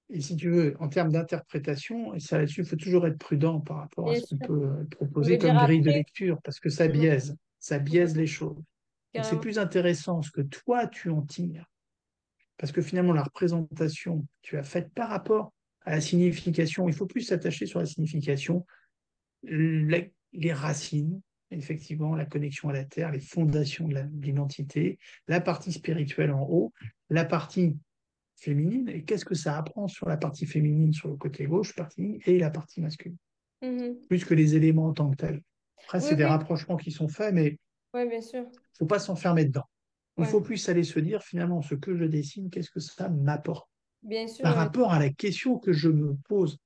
[SPEAKER 1] Et si tu veux, en termes d'interprétation, et ça là-dessus, il faut toujours être prudent par rapport à
[SPEAKER 5] bien
[SPEAKER 1] ce qu'on
[SPEAKER 5] sûr.
[SPEAKER 1] peut
[SPEAKER 5] Je
[SPEAKER 1] proposer
[SPEAKER 5] veux dire
[SPEAKER 1] comme grille de
[SPEAKER 5] après,
[SPEAKER 1] lecture, parce que
[SPEAKER 5] mhm,
[SPEAKER 1] ça biaise
[SPEAKER 5] mhm,
[SPEAKER 1] les choses. Donc c'est
[SPEAKER 5] carrément.
[SPEAKER 1] plus intéressant ce que toi tu en tires, parce que finalement la représentation que tu as faite par rapport à la signification, il faut plus s'attacher sur la signification, les racines, effectivement, la connexion à la terre, les fondations de de l'identité, la partie spirituelle en haut, la partie féminine, et qu'est-ce que ça apprend sur la partie féminine, sur le côté gauche, partie, et la partie masculine,
[SPEAKER 5] Mhm.
[SPEAKER 1] plus que les éléments en tant que tels. Après,
[SPEAKER 5] Oui,
[SPEAKER 1] c'est des
[SPEAKER 5] oui,
[SPEAKER 1] rapprochements qui sont faits, mais il
[SPEAKER 5] ouais, bien sûr.
[SPEAKER 1] ne faut pas s'enfermer dedans. Il
[SPEAKER 5] Ouais,
[SPEAKER 1] faut plus aller se dire, finalement, ce que je dessine, qu'est-ce que ça m'apporte
[SPEAKER 5] bien sûr,
[SPEAKER 1] par
[SPEAKER 5] ouais.
[SPEAKER 1] rapport à la question que je me pose.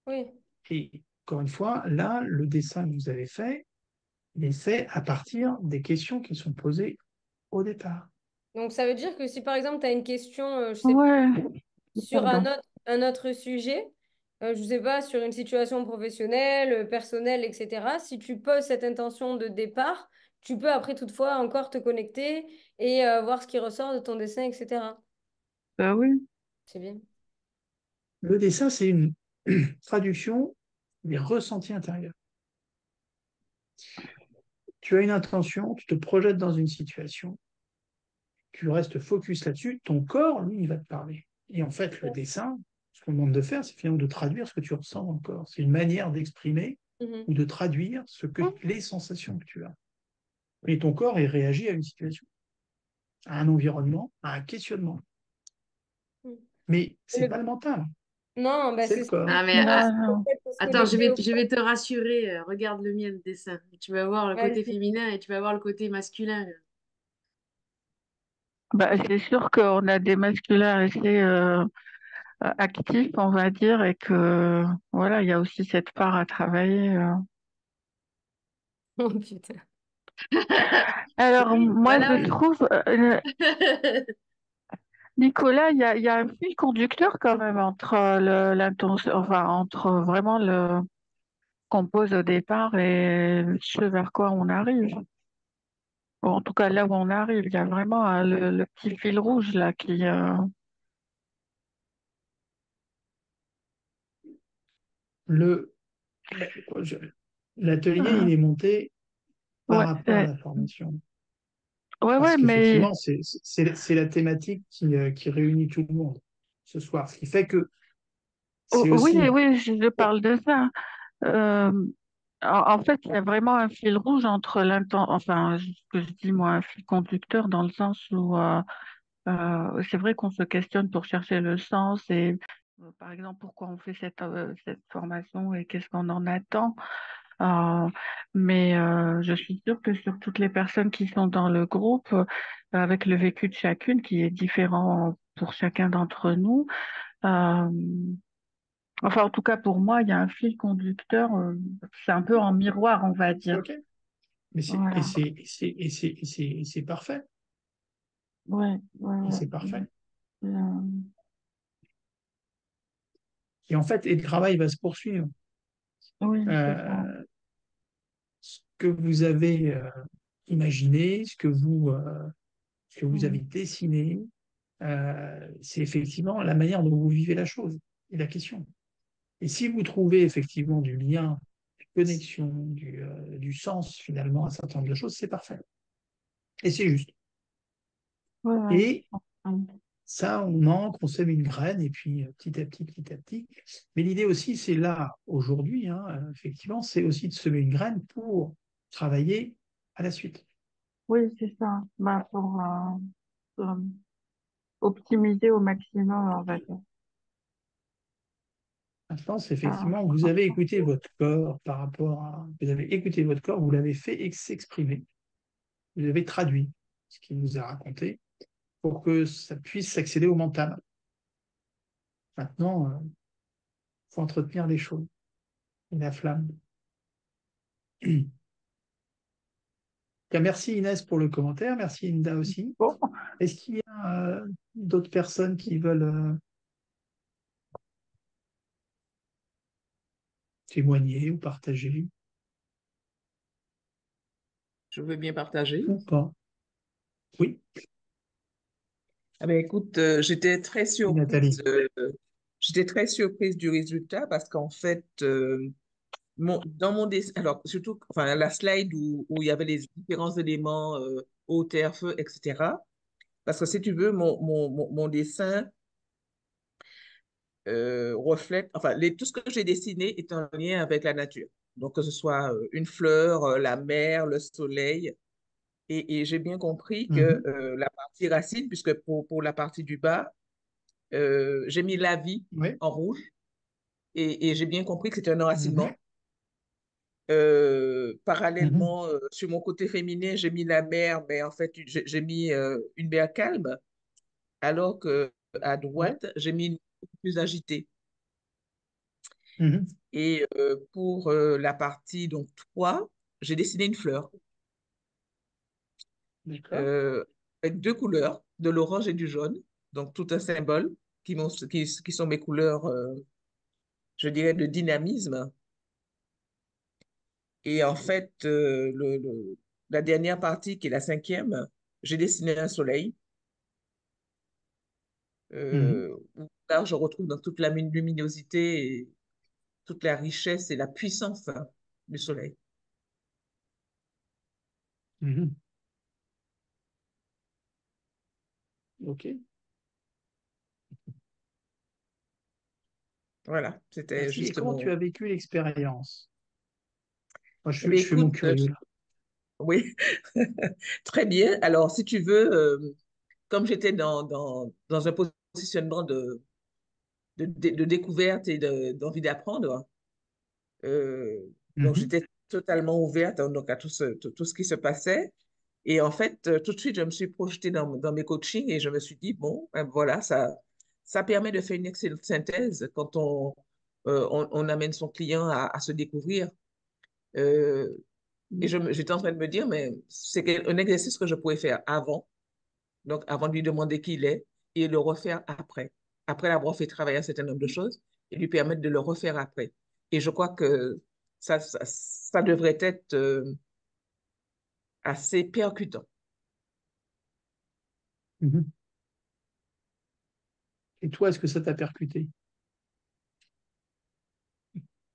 [SPEAKER 5] Oui.
[SPEAKER 1] Et encore une fois, là, le dessin que vous avez fait, il est fait à partir des questions qui sont posées au départ.
[SPEAKER 5] Donc, ça veut dire que si par exemple, tu as une question, je sais,
[SPEAKER 4] Ouais,
[SPEAKER 5] sur
[SPEAKER 4] pardon.
[SPEAKER 5] un autre sujet, je sais pas, sur une situation professionnelle, personnelle, etc., si tu poses cette intention de départ, tu peux après toutefois encore te connecter et voir ce qui ressort de ton dessin, etc.
[SPEAKER 4] Bah oui.
[SPEAKER 5] C'est bien.
[SPEAKER 1] Le dessin, c'est une traduction des ressentis intérieurs. Tu as une intention, tu te projettes dans une situation, tu restes focus là-dessus, ton corps, lui, il va te parler. Et en fait, le dessin, ce qu'on demande de faire, c'est finalement de traduire ce que tu ressens dans le corps. C'est une manière d'exprimer
[SPEAKER 5] Mhm.
[SPEAKER 1] ou de traduire les sensations que tu as. Et ton corps, il réagit à une situation. à un environnement, à un questionnement. Mais c'est pas le mental,
[SPEAKER 5] Non, bah
[SPEAKER 1] c'est
[SPEAKER 5] c'est
[SPEAKER 1] le
[SPEAKER 5] ça.
[SPEAKER 1] corps.
[SPEAKER 8] Ah, mais
[SPEAKER 4] Non,
[SPEAKER 5] Parce que
[SPEAKER 8] attends,
[SPEAKER 5] le
[SPEAKER 8] je vais te rassurer. Regarde le mien, le dessin. Tu vas voir le côté
[SPEAKER 5] Vas-y.
[SPEAKER 8] féminin et tu vas voir le côté masculin.
[SPEAKER 4] bah, c'est sûr qu'on a des masculins assez actifs, on va dire, et que voilà, il y a aussi cette part à travailler.
[SPEAKER 5] Oh putain.
[SPEAKER 4] Alors,
[SPEAKER 8] Oui,
[SPEAKER 4] moi,
[SPEAKER 8] voilà.
[SPEAKER 4] je trouve, Nicolas, il y a un fil conducteur quand même entre l'intention, enfin, entre vraiment le qu'on pose au départ et ce vers quoi on arrive. Bon, en tout cas, là où on arrive, il y a vraiment le petit fil rouge là qui.
[SPEAKER 1] Le, L'atelier, il est monté par
[SPEAKER 4] Ouais,
[SPEAKER 1] rapport à la formation. Parce
[SPEAKER 4] ouais, mais
[SPEAKER 1] qu'effectivement, c'est la thématique qui réunit tout le monde ce soir. Ce qui fait que
[SPEAKER 4] oh,
[SPEAKER 1] c'est
[SPEAKER 4] oui,
[SPEAKER 1] aussi.
[SPEAKER 4] oui, je parle de ça. Euh, en fait, il y a vraiment un fil rouge entre l'intention, enfin, ce que je dis moi, un fil conducteur dans le sens où c'est vrai qu'on se questionne pour chercher le sens et, par exemple, pourquoi on fait cette formation et qu'est-ce qu'on en attend. Euh, mais je suis sûre que sur toutes les personnes qui sont dans le groupe, avec le vécu de chacune qui est différent pour chacun d'entre nous, euh, enfin, en tout cas, pour moi, il y a un fil conducteur, c'est un peu en miroir, on va dire.
[SPEAKER 1] OK. Mais
[SPEAKER 4] Voilà.
[SPEAKER 1] c'est parfait.
[SPEAKER 4] Ouais, ouais,
[SPEAKER 1] Et
[SPEAKER 4] ouais.
[SPEAKER 1] c'est parfait.
[SPEAKER 4] Euh,
[SPEAKER 1] Et en fait, et le travail va se poursuivre.
[SPEAKER 4] oui, c'est ça.
[SPEAKER 1] Euh, Ce que vous avez imaginé, ce que vous avez
[SPEAKER 4] Mm.
[SPEAKER 1] dessiné, c'est effectivement la manière dont vous vivez la chose et la question. Et si vous trouvez effectivement du lien, du connexion, du sens finalement à un certain nombre de choses, c'est parfait. Et c'est juste.
[SPEAKER 4] Ouais, ouais.
[SPEAKER 1] Et ça, on ancre, on sème une graine, et puis petit à petit, petit à petit. Mais l'idée aussi, c'est là, aujourd'hui, hein, effectivement, c'est aussi de semer une graine pour travailler à la suite.
[SPEAKER 4] Oui, c'est ça. Bah, pour optimiser au maximum, on va dire.
[SPEAKER 1] Maintenant, c'est
[SPEAKER 4] Ah,
[SPEAKER 1] effectivement, vous avez écouté votre corps par rapport à. Vous avez écouté votre corps, vous l'avez fait s'exprimer, vous avez traduit ce qu'il vous a raconté pour que ça puisse s'accéder au mental. Maintenant, il faut entretenir les choses et la flamme. Bien, merci Inès pour le commentaire, merci Inda aussi.
[SPEAKER 4] bon.
[SPEAKER 1] Est-ce qu'il y a d'autres personnes qui veulent témoigner ou partager
[SPEAKER 2] Je veux bien partager.
[SPEAKER 1] ou pas? Oui,
[SPEAKER 2] Ah ben, écoute,
[SPEAKER 1] oui, Nathalie.
[SPEAKER 2] j'étais très surprise du résultat parce qu'en fait, dans mon dessin, alors surtout, enfin, la slide où il y avait les différents éléments, eau, terre, feu, etc. Parce que si tu veux, mon dessin reflète, enfin, tout ce que j'ai dessiné est en lien avec la nature. Donc, que ce soit une fleur, la mer, le soleil. Et j'ai bien compris que
[SPEAKER 1] Mhm,
[SPEAKER 2] la partie racine, puisque pour la partie du bas, j'ai mis la vie
[SPEAKER 1] oui,
[SPEAKER 2] en rouge et j'ai bien compris que c'était un
[SPEAKER 1] mhm,
[SPEAKER 2] enracinement.
[SPEAKER 1] mhm,
[SPEAKER 2] Parallèlement, sur mon côté féminin, j'ai mis la mer, mais en fait, j'ai mis une mer calme, alors que à
[SPEAKER 1] oui,
[SPEAKER 2] droite, j'ai mis une plus agitée.
[SPEAKER 1] mhm,
[SPEAKER 2] Et pour la partie donc 3, j'ai dessiné une fleur
[SPEAKER 1] d'accord.
[SPEAKER 2] euh, avec deux couleurs, de l'orange et du jaune, donc tout un symbole qui sont mes couleurs, je dirais, de dynamisme. Et en fait, la dernière partie, qui est la cinquième, j'ai dessiné un soleil.
[SPEAKER 1] Mhm,
[SPEAKER 2] Où là, je retrouve dans toute la luminosité et toute la richesse et la puissance, hein, du soleil.
[SPEAKER 1] mhm. Ok,
[SPEAKER 2] Voilà, c'était
[SPEAKER 1] merci. Et
[SPEAKER 2] juste
[SPEAKER 1] comment tu
[SPEAKER 2] mon...
[SPEAKER 1] as vécu l'expérience? Moi,
[SPEAKER 2] Eh bien,
[SPEAKER 1] je fais mon
[SPEAKER 2] écoute,
[SPEAKER 1] curieux là.
[SPEAKER 2] oui, très bien. Alors, si tu veux,
[SPEAKER 9] comme j'étais dans un positionnement de découverte et d'envie d'apprendre, donc
[SPEAKER 1] Mhm.
[SPEAKER 9] j'étais totalement ouverte donc, à tout ce qui se passait. Et en fait, tout de suite, je me suis projetée dans mes coachings et je me suis dit, bon, ben voilà, ça permet de faire une excellente synthèse quand on amène son client à se découvrir. Euh, et j'étais en train de me dire, mais c'est un exercice que je pouvais faire avant, donc avant de lui demander qui il est, et le refaire après. Après l'avoir fait travailler un certain nombre de choses, et lui permettre de le refaire après. Et je crois que ça devrait être assez percutant.
[SPEAKER 1] Mhm. Et toi, est-ce que ça t'a percuté?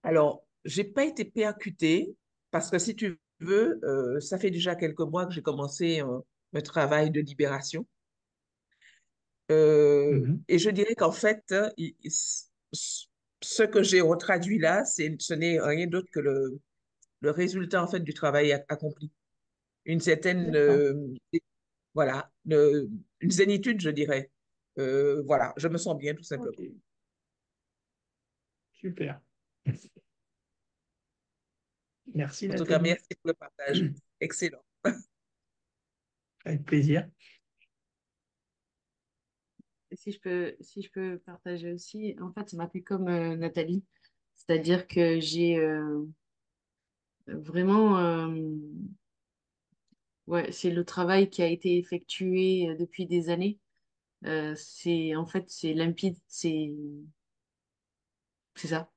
[SPEAKER 9] Alors, j'ai pas été percutée parce que si tu veux, ça fait déjà quelques mois que j'ai commencé un travail de libération.
[SPEAKER 1] Mhm.
[SPEAKER 9] Et je dirais qu'en fait, ce que j'ai retraduit là, ce n'est rien d'autre que le résultat en fait du travail accompli. Une certaine,
[SPEAKER 1] D'accord.
[SPEAKER 9] voilà, une zénitude, je dirais. Voilà, je me sens bien tout simplement.
[SPEAKER 1] Ok, super. Merci
[SPEAKER 9] En tout cas,
[SPEAKER 1] Nathalie.
[SPEAKER 9] merci pour le partage. Excellent.
[SPEAKER 1] Avec plaisir.
[SPEAKER 8] Et si je peux partager aussi, en fait, ça m'a fait comme Nathalie. C'est-à-dire que j'ai vraiment, ouais, c'est le travail qui a été effectué depuis des années. En fait, c'est limpide, c'est ça.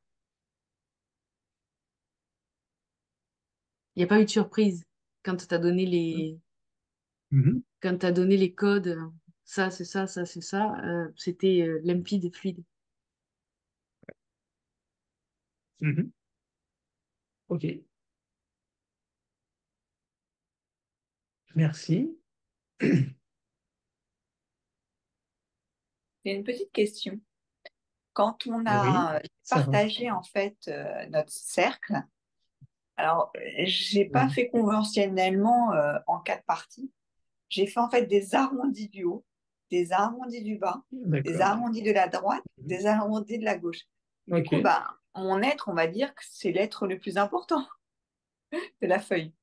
[SPEAKER 8] Il n'y a pas eu de surprise quand tu as donné
[SPEAKER 1] Mhm.
[SPEAKER 8] quand tu donné les codes. Ça, c'est ça, ça, c'est ça. C'était limpide et fluide.
[SPEAKER 1] Mhm. Ok, merci.
[SPEAKER 7] J'ai une petite question. Quand on
[SPEAKER 1] Oui,
[SPEAKER 7] a
[SPEAKER 1] ça va.
[SPEAKER 7] partagé en fait notre cercle, alors j'ai pas
[SPEAKER 1] Oui,
[SPEAKER 7] fait conventionnellement en quatre parties. J'ai fait en fait des arrondis du haut, des arrondis du bas, des
[SPEAKER 1] d'accord.
[SPEAKER 7] arrondis de la droite,
[SPEAKER 1] Mhm.
[SPEAKER 7] des arrondis de la gauche. Du coup,
[SPEAKER 1] Ok.
[SPEAKER 7] bah, mon être, on va dire que c'est l'être le plus important de la feuille.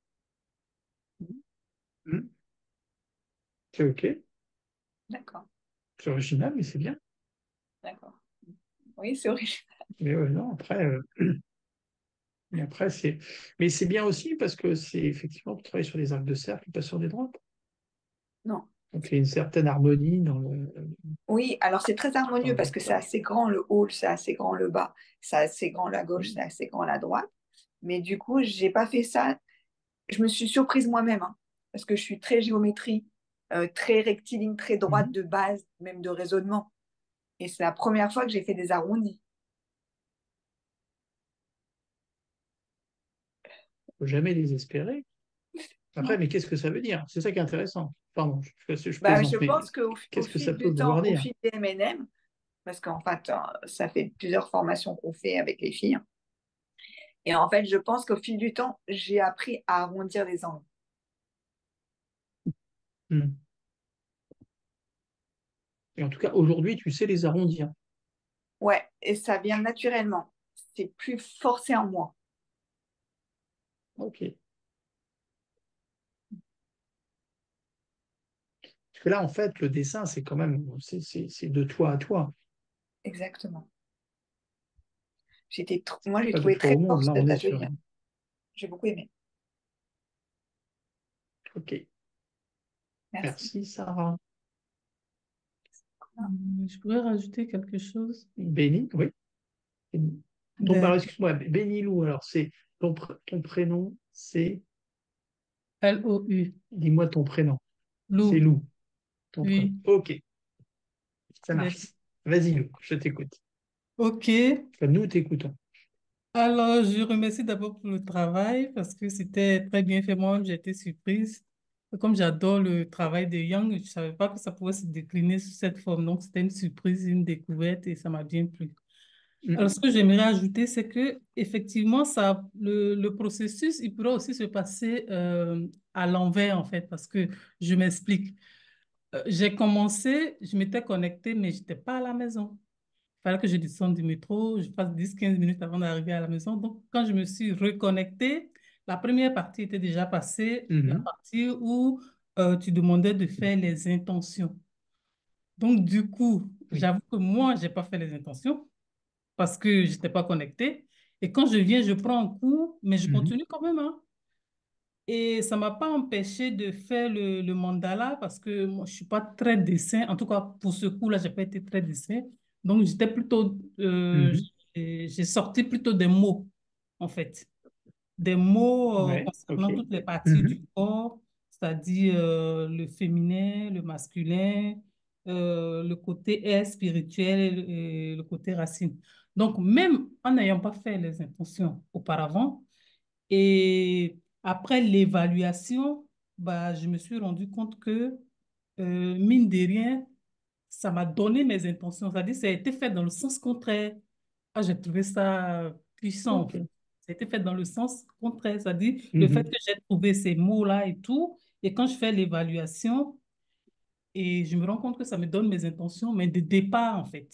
[SPEAKER 1] Mhm. C'est ok.
[SPEAKER 7] D'accord,
[SPEAKER 1] C'est original, mais c'est bien.
[SPEAKER 7] d'accord. Oui, c'est original.
[SPEAKER 1] Mais non, après, mais après mais c'est bien aussi parce que c'est effectivement de travailler sur des arcs de cercle, pas sur des droites.
[SPEAKER 7] Non.
[SPEAKER 1] Donc il y a une certaine harmonie dans
[SPEAKER 7] Oui, alors c'est très
[SPEAKER 1] dans
[SPEAKER 7] harmonieux
[SPEAKER 1] le
[SPEAKER 7] parce que c'est
[SPEAKER 1] partage.
[SPEAKER 7] assez grand le haut, c'est assez grand le bas, c'est assez grand la gauche, c'est
[SPEAKER 1] Mhm.
[SPEAKER 7] assez grand la droite. Mais du coup, j'ai pas fait ça. Je me suis surprise moi-même, hein, parce que je suis très géométrie, très rectiligne, très droite
[SPEAKER 1] Mhm.
[SPEAKER 7] de base, même de raisonnement. Et c'est la première fois que j'ai fait des arrondis.
[SPEAKER 1] Faut jamais désespérer. Après,
[SPEAKER 7] Non.
[SPEAKER 1] mais qu'est-ce que ça veut dire? C'est ça qui est intéressant. Pardon, je
[SPEAKER 7] Bah, je
[SPEAKER 1] plaisante, mais
[SPEAKER 7] pense qu'au au
[SPEAKER 1] qu'est-ce que ça
[SPEAKER 7] fil
[SPEAKER 1] peut
[SPEAKER 7] du
[SPEAKER 1] vouloir
[SPEAKER 7] temps, au
[SPEAKER 1] dire?
[SPEAKER 7] fil des MNM, parce qu'en fait, ça fait plusieurs formations qu'on fait avec les filles. Et en fait, je pense qu'au fil du temps, j'ai appris à arrondir les angles.
[SPEAKER 1] Mhm. Et en tout cas, aujourd'hui, tu sais les arrondir.
[SPEAKER 7] Ouais, et ça vient naturellement. C'est plus forcé en moi.
[SPEAKER 1] Ok. Parce que là, en fait, le dessin, c'est quand même, c'est de toi à toi.
[SPEAKER 7] Exactement. Moi, j'ai
[SPEAKER 1] Pas de
[SPEAKER 7] trouvé
[SPEAKER 1] toi
[SPEAKER 7] très
[SPEAKER 1] au
[SPEAKER 7] fort
[SPEAKER 1] monde. Là, on
[SPEAKER 7] cet
[SPEAKER 1] est sur.
[SPEAKER 7] atelier. J'ai beaucoup aimé.
[SPEAKER 1] Ok.
[SPEAKER 7] Merci.
[SPEAKER 1] Merci, Sarah.
[SPEAKER 2] Je pourrais rajouter quelque chose.
[SPEAKER 1] Béni, oui. Donc,
[SPEAKER 2] Ben,
[SPEAKER 1] alors, excuse-moi, Bénilou, alors, ton prénom, c'est.
[SPEAKER 2] Lou.
[SPEAKER 1] Dis-moi ton prénom. C'est
[SPEAKER 2] Lou.
[SPEAKER 1] Lou, ton prénom.
[SPEAKER 2] Oui.
[SPEAKER 1] Ok, ça marche.
[SPEAKER 2] Merci.
[SPEAKER 1] Vas-y, Lou, je t'écoute.
[SPEAKER 2] Ok.
[SPEAKER 1] Enfin, nous t'écoutons.
[SPEAKER 2] Alors, je remercie d'abord pour le travail parce que c'était très bien fait. Moi, j'ai été surprise. Comme j'adore le travail de Young, je ne savais pas que ça pouvait se décliner sous cette forme. Donc, c'était une surprise, une découverte et ça m'a bien plu. Alors, ce
[SPEAKER 1] Mm.
[SPEAKER 2] que j'aimerais ajouter, c'est que effectivement, le processus, il pourrait aussi se passer à l'envers, en fait, parce que je m'explique. J'ai commencé, je m'étais connectée, mais je n'étais pas à la maison. Il fallait que je descende du métro, je fasse 10-15 minutes avant d'arriver à la maison. Donc, quand je me suis reconnectée, la première partie était déjà passée, la
[SPEAKER 1] Mhm.
[SPEAKER 2] partie où tu demandais de faire les intentions. Donc, du coup,
[SPEAKER 1] Oui.
[SPEAKER 2] j'avoue que moi, je n'ai pas fait les intentions parce que je n'étais pas connectée. Et quand je viens, je prends un coup, mais je
[SPEAKER 1] Mhm.
[SPEAKER 2] continue quand même, hein. Et ça ne m'a pas empêché de faire le mandala parce que moi, je ne suis pas très dessin. En tout cas, pour ce coup-là, je n'ai pas été très dessin. Donc, j'étais plutôt,
[SPEAKER 1] Mhm.
[SPEAKER 2] j'ai sorti plutôt des mots, en fait. Des mots
[SPEAKER 1] Ouais, ok.
[SPEAKER 2] concernant toutes les parties
[SPEAKER 1] Mhm.
[SPEAKER 2] du corps, c'est-à-dire le féminin, le masculin, le côté air spirituel et le côté racine. Donc, même en n'ayant pas fait les intentions auparavant, et après l'évaluation, bah, je me suis rendu compte que, mine de rien, ça m'a donné mes intentions. C'est-à-dire, ça a été fait dans le sens contraire. Ah, j'ai trouvé ça puissant, en
[SPEAKER 1] Ok.
[SPEAKER 2] fait. Ça a été fait dans le sens contraire. C'est-à-dire, le fait
[SPEAKER 1] Mhm.
[SPEAKER 2] que j'ai trouvé ces mots-là et tout, et quand je fais l'évaluation, et je me rends compte que ça me donne mes intentions, mais de départ, en fait.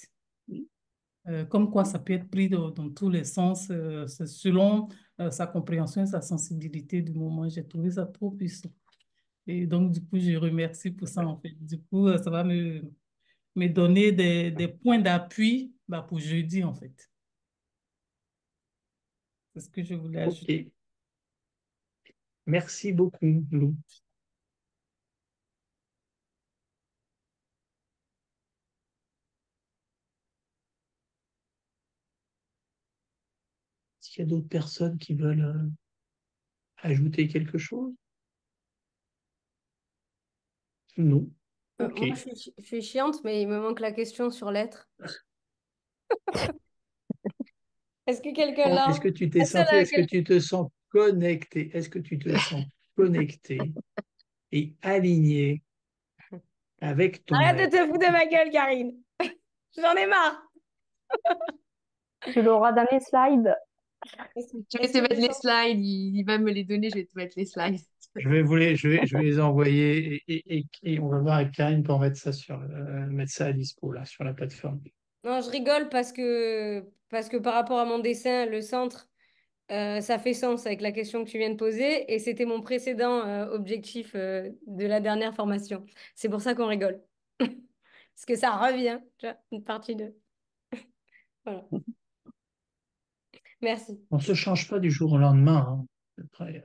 [SPEAKER 2] Comme quoi ça peut être pris dans tous les sens, c'est selon sa compréhension et sa sensibilité du moment. J'ai trouvé ça trop puissant. Et donc, du coup, je remercie pour ça, en fait. Du coup, ça va me donner des points d'appui bah, pour jeudi, en fait. C'est ce que je voulais ajouter.
[SPEAKER 1] Ok. Merci beaucoup, Lou. Est-ce qu'il y a d'autres personnes qui veulent ajouter quelque chose? Non. Ok.
[SPEAKER 5] Moi, je suis chiante, mais il me manque la question sur l'être. Est-ce que quelqu'un
[SPEAKER 1] Est-ce
[SPEAKER 5] l'a?
[SPEAKER 1] que tu t'es
[SPEAKER 5] Personne
[SPEAKER 1] senti,
[SPEAKER 5] à
[SPEAKER 1] est-ce que
[SPEAKER 5] laquelle...
[SPEAKER 1] tu te sens connecté? Est-ce que tu te sens connecté et aligné avec ton
[SPEAKER 5] Arrête de te
[SPEAKER 1] être?
[SPEAKER 5] foutre de ma gueule, Karine. J'en ai marre.
[SPEAKER 10] Tu l'auras dans les slides.
[SPEAKER 8] Je vais
[SPEAKER 5] Est-ce
[SPEAKER 8] te
[SPEAKER 5] que
[SPEAKER 8] mettre
[SPEAKER 5] je
[SPEAKER 8] les
[SPEAKER 5] sens...
[SPEAKER 8] slides, il va me les donner, je vais te mettre les slides.
[SPEAKER 1] Je vais les envoyer et on va voir avec Karine pour mettre ça mettre ça à dispo là sur la plateforme.
[SPEAKER 5] Non, je rigole parce que par rapport à mon dessin, le centre, ça fait sens avec la question que tu viens de poser et c'était mon précédent objectif de la dernière formation. C'est pour ça qu'on rigole. Parce que ça revient, tu vois, une partie de... Voilà. Merci.
[SPEAKER 1] On ne se change pas du jour au lendemain, hein. Après,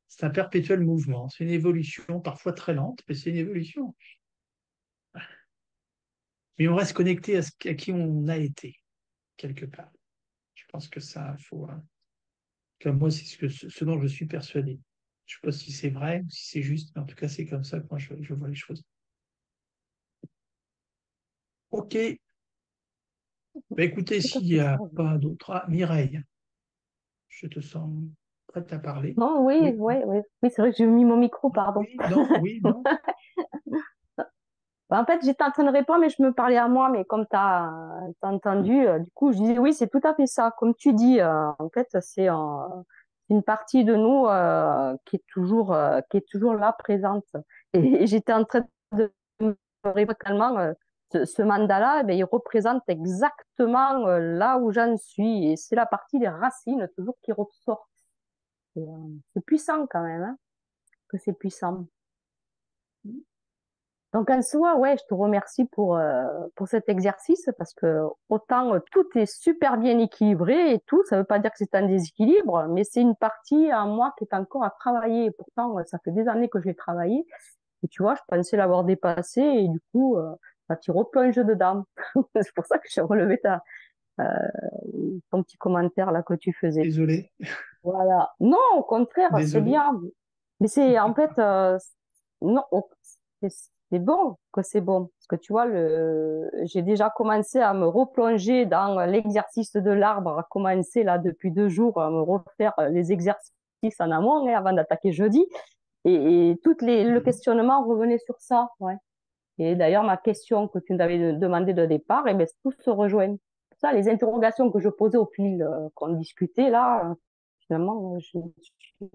[SPEAKER 1] c'est un perpétuel mouvement. C'est une évolution, parfois très lente, mais c'est une évolution. Mais on reste connecté à qui on a été, quelque part. Je pense que ça, faut. Comme moi, c'est ce dont je suis persuadé. Je ne sais pas si c'est vrai ou si c'est juste, mais en tout cas, c'est comme ça que moi, je vois les choses. Ok. Bah, écoutez,
[SPEAKER 10] Tout à
[SPEAKER 1] s'il n'y
[SPEAKER 10] fait
[SPEAKER 1] a
[SPEAKER 10] ça, oui.
[SPEAKER 1] pas d'autres. Ah, Mireille, je te sens prête à parler.
[SPEAKER 10] Non, oui,
[SPEAKER 1] Oui,
[SPEAKER 10] oui, oui. Oui, c'est vrai que j'ai mis mon micro, pardon.
[SPEAKER 1] oui, non, oui, non.
[SPEAKER 10] Bah, en fait, j'étais en train de répondre, mais je me parlais à moi. Mais comme tu as, entendu, du coup, je disais oui, c'est tout à fait ça. Comme tu dis, en fait, c'est une partie de nous qui est toujours là, présente. Et j'étais en train de me répondre tellement, ce mandala, eh ben, il représente exactement là où j'en suis. Et c'est la partie des racines, toujours qui ressort. C'est puissant quand même, hein, que c'est puissant. Donc en soi, ouais, je te remercie pour cet exercice parce que autant tout est super bien équilibré et tout, ça veut pas dire que c'est un déséquilibre, mais c'est une partie en moi qui est encore à travailler. Et pourtant, ça fait des années que je l'ai travaillé. Et tu vois, je pensais l'avoir dépassé et du coup, bah, tu replonges dedans. C'est pour ça que j'ai relevé euh, ton petit commentaire là que tu faisais.
[SPEAKER 1] Désolé,
[SPEAKER 10] Voilà. Non, au contraire, c'est
[SPEAKER 1] désolé.
[SPEAKER 10] bien. Mais c'est en fait, non, c'est c'est bon que c'est bon. Parce que tu vois, j'ai déjà commencé à me replonger dans l'exercice de l'arbre, à commencer là depuis 2 jours à me refaire les exercices en amont avant d'attaquer jeudi. Et le
[SPEAKER 1] Mhm.
[SPEAKER 10] questionnement revenait sur ça. Ouais. Et d'ailleurs, ma question que tu nous avais demandé de départ, eh ben, tout se rejoint. Ça, les interrogations que je posais au fil qu'on discutait là, finalement, je me suis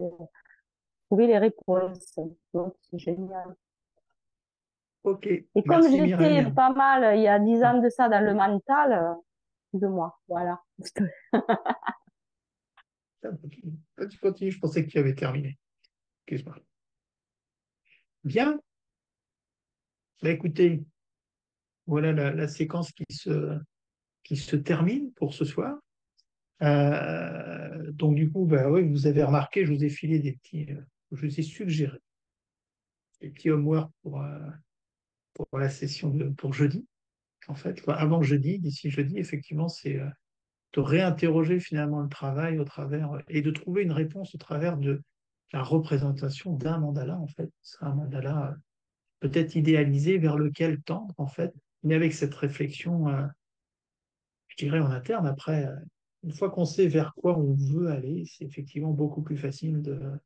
[SPEAKER 10] trouver les réponses. Donc, c'est génial.
[SPEAKER 1] Ok,
[SPEAKER 10] Et comme
[SPEAKER 1] merci
[SPEAKER 10] j'étais
[SPEAKER 1] Mireille.
[SPEAKER 10] pas mal, il y a 10 ans de ça dans le mental, de moi, voilà.
[SPEAKER 1] Tu continues, je pensais que tu avais terminé. Excuse-moi. Bien, bah, écoutez, voilà la séquence qui se termine pour ce soir. Donc du coup, bah, oui, vous avez remarqué, je vous ai filé je vous ai suggéré des petits homework pour la session pour jeudi. En fait, avant jeudi, d'ici jeudi, effectivement, c'est de réinterroger finalement le travail au travers et de trouver une réponse au travers de la représentation d'un mandala. En fait, c'est un mandala peut-être idéalisé vers lequel tendre en fait, mais avec cette réflexion, je dirais en interne. Après, une fois qu'on sait vers quoi on veut aller, c'est effectivement beaucoup plus facile de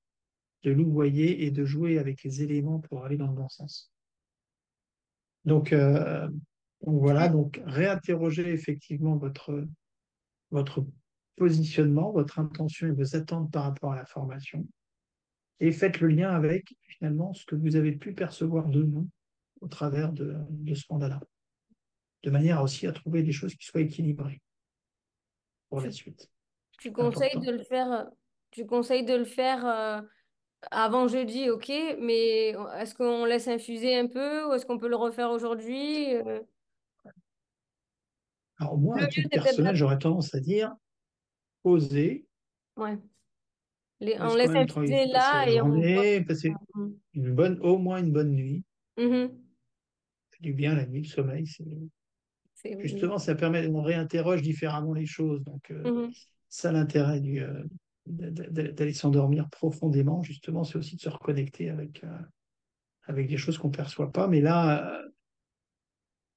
[SPEAKER 1] louvoyer et de jouer avec les éléments pour aller dans le bon sens. Donc, voilà, donc réinterroger effectivement votre positionnement, votre intention et vos attentes par rapport à la formation. Et faites le lien avec finalement ce que vous avez pu percevoir de nous au travers de ce mandat-là, de manière aussi à trouver des choses qui soient équilibrées pour la
[SPEAKER 5] Tu,
[SPEAKER 1] suite.
[SPEAKER 5] tu
[SPEAKER 1] C'est
[SPEAKER 5] conseilles
[SPEAKER 1] important.
[SPEAKER 5] de le faire, tu conseilles de le faire avant jeudi, ok, mais est-ce qu'on laisse infuser un peu ou est-ce qu'on peut le refaire aujourd'hui?
[SPEAKER 1] Alors moi,
[SPEAKER 5] Le
[SPEAKER 1] à
[SPEAKER 5] mieux,
[SPEAKER 1] titre
[SPEAKER 5] c'est peut-être
[SPEAKER 1] personnel, j'aurais tendance à dire oser,
[SPEAKER 5] ouais. On
[SPEAKER 1] laisse quand
[SPEAKER 5] laisse
[SPEAKER 1] même
[SPEAKER 5] infuser
[SPEAKER 1] passer
[SPEAKER 5] là
[SPEAKER 1] la
[SPEAKER 5] et on voit.
[SPEAKER 1] journée, passer au moins une bonne nuit.
[SPEAKER 5] Mhm.
[SPEAKER 1] C'est du bien la nuit, le sommeil,
[SPEAKER 5] C'est-
[SPEAKER 1] justement, ça permet qu'on réinterroge différemment les choses. Donc,
[SPEAKER 5] Mhm.
[SPEAKER 1] ça, l'intérêt d'aller s'endormir profondément, justement, c'est aussi de se reconnecter avec des choses qu'on ne perçoit pas. Mais là,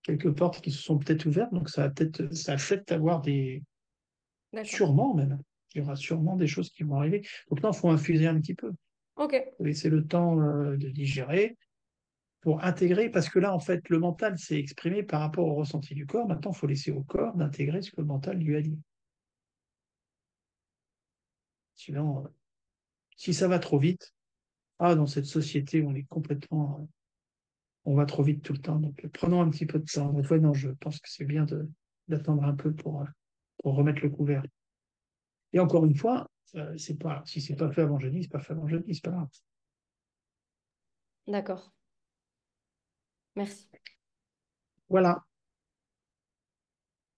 [SPEAKER 1] quelques portes qui se sont peut-être ouvertes, donc ça va peut-être avoir
[SPEAKER 5] D'accord.
[SPEAKER 1] sûrement même, il y aura sûrement des choses qui vont arriver. Donc là, il faut infuser un petit peu,
[SPEAKER 5] Ok.
[SPEAKER 1] faut laisser le temps de digérer pour intégrer, parce que là, en fait, le mental s'est exprimé par rapport au ressenti du corps. Maintenant, il faut laisser au corps d'intégrer ce que le mental lui a dit. Sinon, si ça va trop vite, dans cette société où on est complètement, on va trop vite tout le temps. Donc, prenons un petit peu de temps. Donc, ouais, non, je pense que c'est bien d'attendre un peu pour remettre le couvert. Et encore une fois, si c'est pas fait avant jeudi, c'est pas fait avant jeudi, c'est pas grave.
[SPEAKER 5] D'accord. Merci.
[SPEAKER 1] Voilà.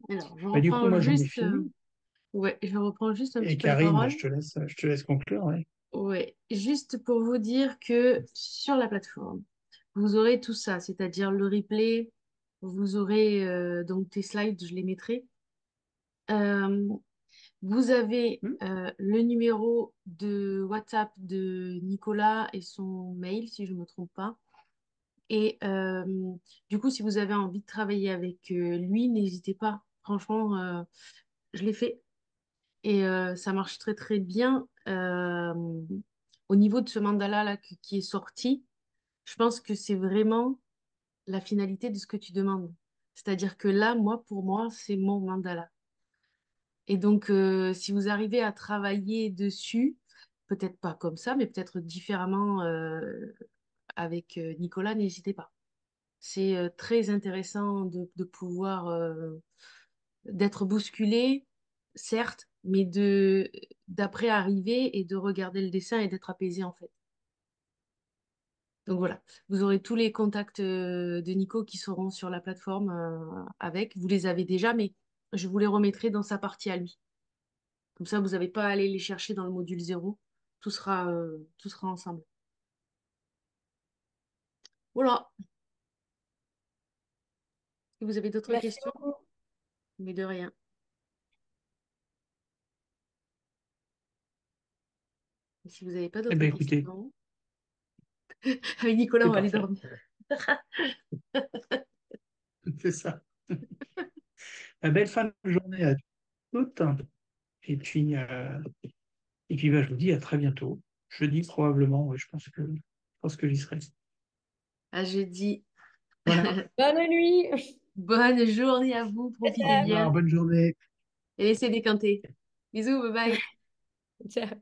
[SPEAKER 8] Alors, je
[SPEAKER 1] Bah, du coup,
[SPEAKER 8] reprends
[SPEAKER 1] moi, j'en ai
[SPEAKER 8] juste,
[SPEAKER 1] fini.
[SPEAKER 8] ouais, je reprends juste un
[SPEAKER 1] Et
[SPEAKER 8] petit peu la
[SPEAKER 1] Karine, bah,
[SPEAKER 8] parole.
[SPEAKER 1] je te laisse conclure. Ouais.
[SPEAKER 8] Ouais, juste pour vous dire que sur la plateforme, vous aurez tout ça, c'est-à-dire le replay, vous aurez donc tes slides, je les mettrai. Euh, Vous avez
[SPEAKER 1] Hmm.
[SPEAKER 8] le numéro de WhatsApp de Nicolas et son mail, si je ne me trompe pas. Et du coup, si vous avez envie de travailler avec lui, n'hésitez pas. Franchement, je l'ai fait et ça marche très très bien. Au niveau de ce mandala là qui est sorti, je pense que c'est vraiment la finalité de ce que tu demandes. C'est-à-dire que là, moi, pour moi, c'est mon mandala. Et donc, si vous arrivez à travailler dessus, peut-être pas comme ça, mais peut-être différemment avec Nicolas, n'hésitez pas. C'est très intéressant de pouvoir d'être bousculé, certes, mais d'après arriver et de regarder le dessin et d'être apaisé en fait. Donc voilà, vous aurez tous les contacts de Nico qui seront sur la plateforme avec. Vous les avez déjà, mais je vous les remettrai dans sa partie à lui. Comme ça, vous n'avez pas à aller les chercher dans le module zéro. Tout sera ensemble. Voilà. Si vous avez d'autres
[SPEAKER 5] Merci
[SPEAKER 8] questions,
[SPEAKER 5] beaucoup.
[SPEAKER 8] mais de rien. Et si vous n'avez pas
[SPEAKER 1] Eh
[SPEAKER 8] d'autres
[SPEAKER 1] bien, écoutez,
[SPEAKER 8] questions, avec Nicolas,
[SPEAKER 1] c'est
[SPEAKER 8] on va aller
[SPEAKER 1] parfait.
[SPEAKER 8] dormir.
[SPEAKER 1] C'est ça. Une belle fin de journée à toutes. Et puis bah, je vous dis à très bientôt. Jeudi, probablement, ouais, je pense que j'y serai.
[SPEAKER 8] À jeudi.
[SPEAKER 1] Voilà.
[SPEAKER 5] Bonne nuit.
[SPEAKER 8] Bonne journée à vous,
[SPEAKER 1] Au
[SPEAKER 8] profitez
[SPEAKER 5] Ciao.
[SPEAKER 8] bien
[SPEAKER 1] revoir, bonne journée.
[SPEAKER 8] et laissez décanter. Bisous, bye bye.
[SPEAKER 5] Ciao.